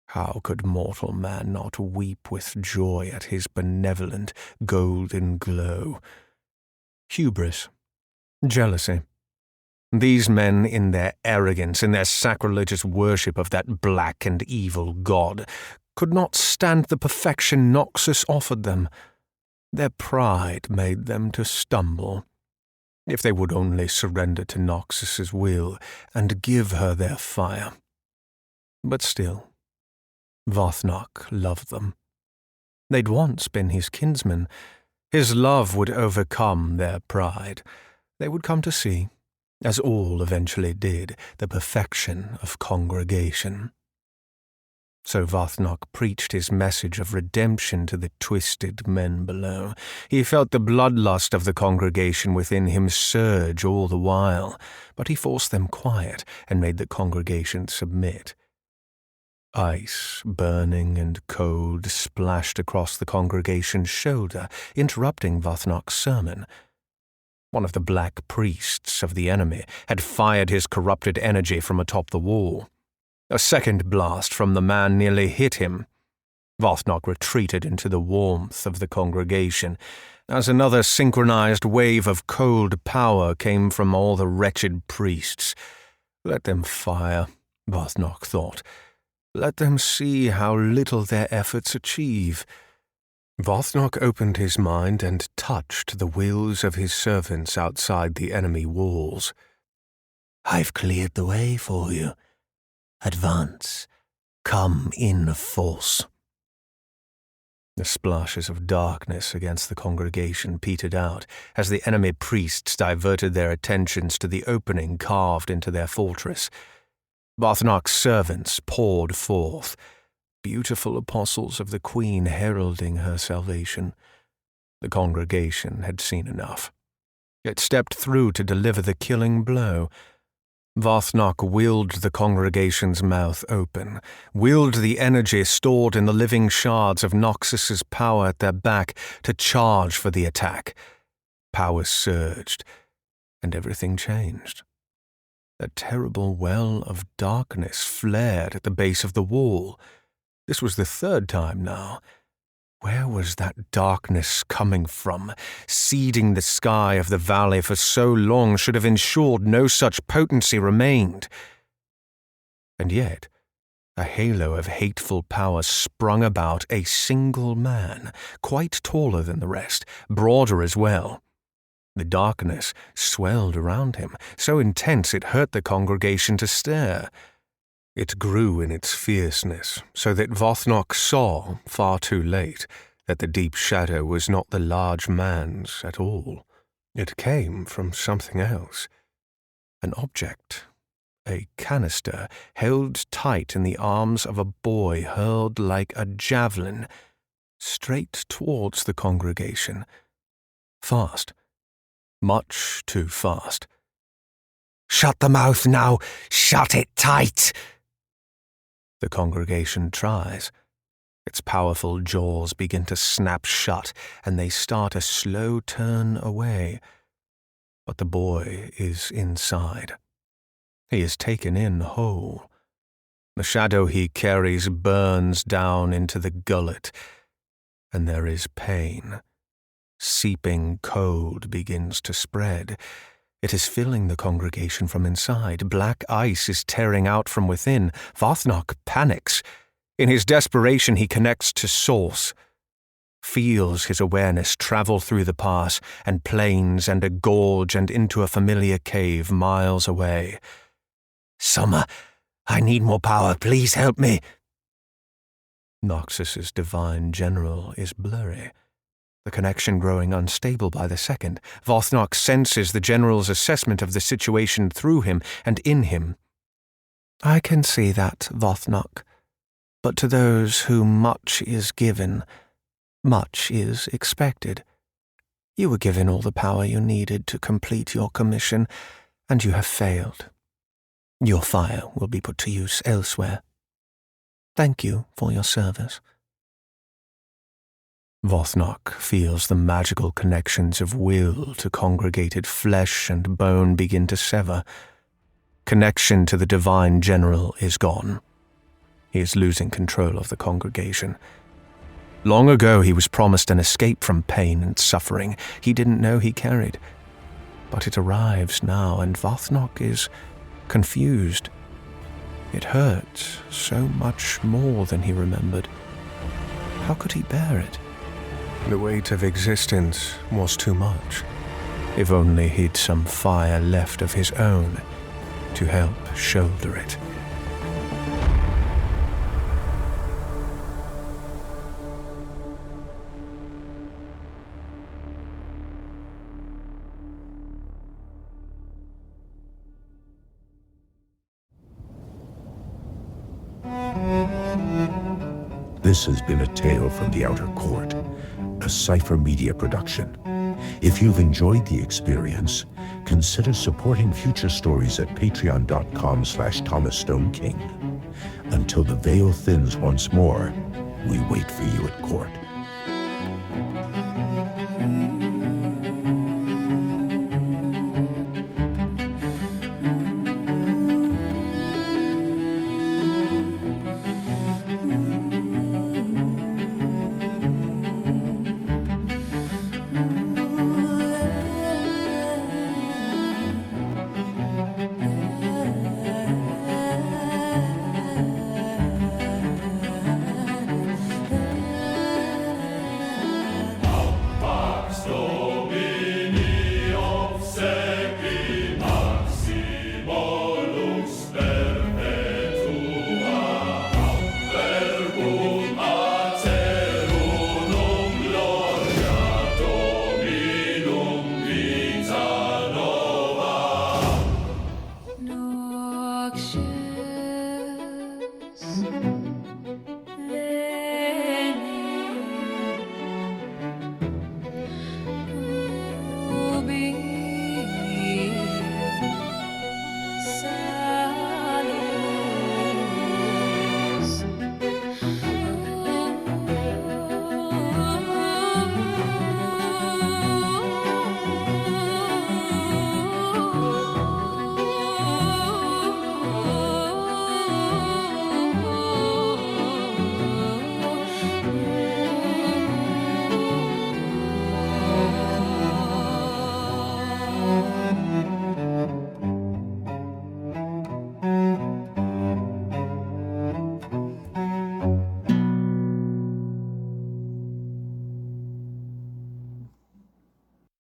How could mortal man not weep with joy at his benevolent, golden glow? Hubris, jealousy. These men, in their arrogance, in their sacrilegious worship of that black and evil god, could not stand the perfection Noxus offered them. Their pride made them to stumble. If they would only surrender to Noxus's will and give her their fire. But still, Vathnok loved them. They'd once been his kinsmen. His love would overcome their pride. They would come to see, as all eventually did, the perfection of congregation. So Vathnok preached his message of redemption to the twisted men below. He felt the bloodlust of the congregation within him surge all the while, but he forced them quiet and made the congregation submit. Ice, burning and cold, splashed across the congregation's shoulder, interrupting Vathnok's sermon. One of the black priests of the enemy had fired his corrupted energy from atop the wall. A second blast from the man nearly hit him. Vathnok retreated into the warmth of the congregation, as another synchronized wave of cold power came from all the wretched priests. Let them fire, Vathnok thought. Let them see how little their efforts achieve. Vathnok opened his mind and touched the wills of his servants outside the enemy walls. "I've cleared the way for you. Advance. Come in force." The splashes of darkness against the congregation petered out as the enemy priests diverted their attentions to the opening carved into their fortress. Vathnok's servants poured forth, beautiful apostles of the Queen heralding her salvation. The congregation had seen enough. It stepped through to deliver the killing blow. Vathnok willed the congregation's mouth open, willed the energy stored in the living shards of Noxus's power at their back to charge for the attack. Power surged, and everything changed. A terrible well of darkness flared at the base of the wall. This was the third time now. Where was that darkness coming from? Seeding the sky of the valley for so long should have ensured no such potency remained. And yet, a halo of hateful power sprung about a single man, quite taller than the rest, broader as well. The darkness swelled around him, so intense it hurt the congregation to stare. It grew in its fierceness, so that Vothnok saw, far too late, that the deep shadow was not the large man's at all. It came from something else. An object, a canister, held tight in the arms of a boy, hurled like a javelin, straight towards the congregation. Fast. Much too fast. "Shut the mouth now! Shut it tight!" The congregation tries. Its powerful jaws begin to snap shut, and they start a slow turn away. But the boy is inside. He is taken in whole. The shadow he carries burns down into the gullet, and there is pain. Seeping cold begins to spread. It is filling the congregation from inside. Black ice is tearing out from within. Vothnok panics. In his desperation, he connects to source. Feels his awareness travel through the pass and plains and a gorge and into a familiar cave miles away. "Summer, I need more power. Please help me." Noxus's divine general is blurry. The connection growing unstable by the second. Vothnok senses the general's assessment of the situation through him and in him. "I can see that, Vothnok. But to those whom much is given, much is expected. You were given all the power you needed to complete your commission, and you have failed. Your fire will be put to use elsewhere. Thank you for your service." Vothnok feels the magical connections of will to congregated flesh and bone begin to sever. Connection to the divine general is gone. He is losing control of the congregation. Long ago he was promised an escape from pain and suffering he didn't know he carried. But it arrives now, and Vothnok is confused. It hurts so much more than he remembered. How could he bear it? The weight of existence was too much. If only he'd some fire left of his own to help shoulder it. This has been a tale from the Outer Court, a Cypher Media production. If you've enjoyed the experience, consider supporting future stories at patreon.com/Thomas Stoneking. Until the veil thins once more, we wait for you at court.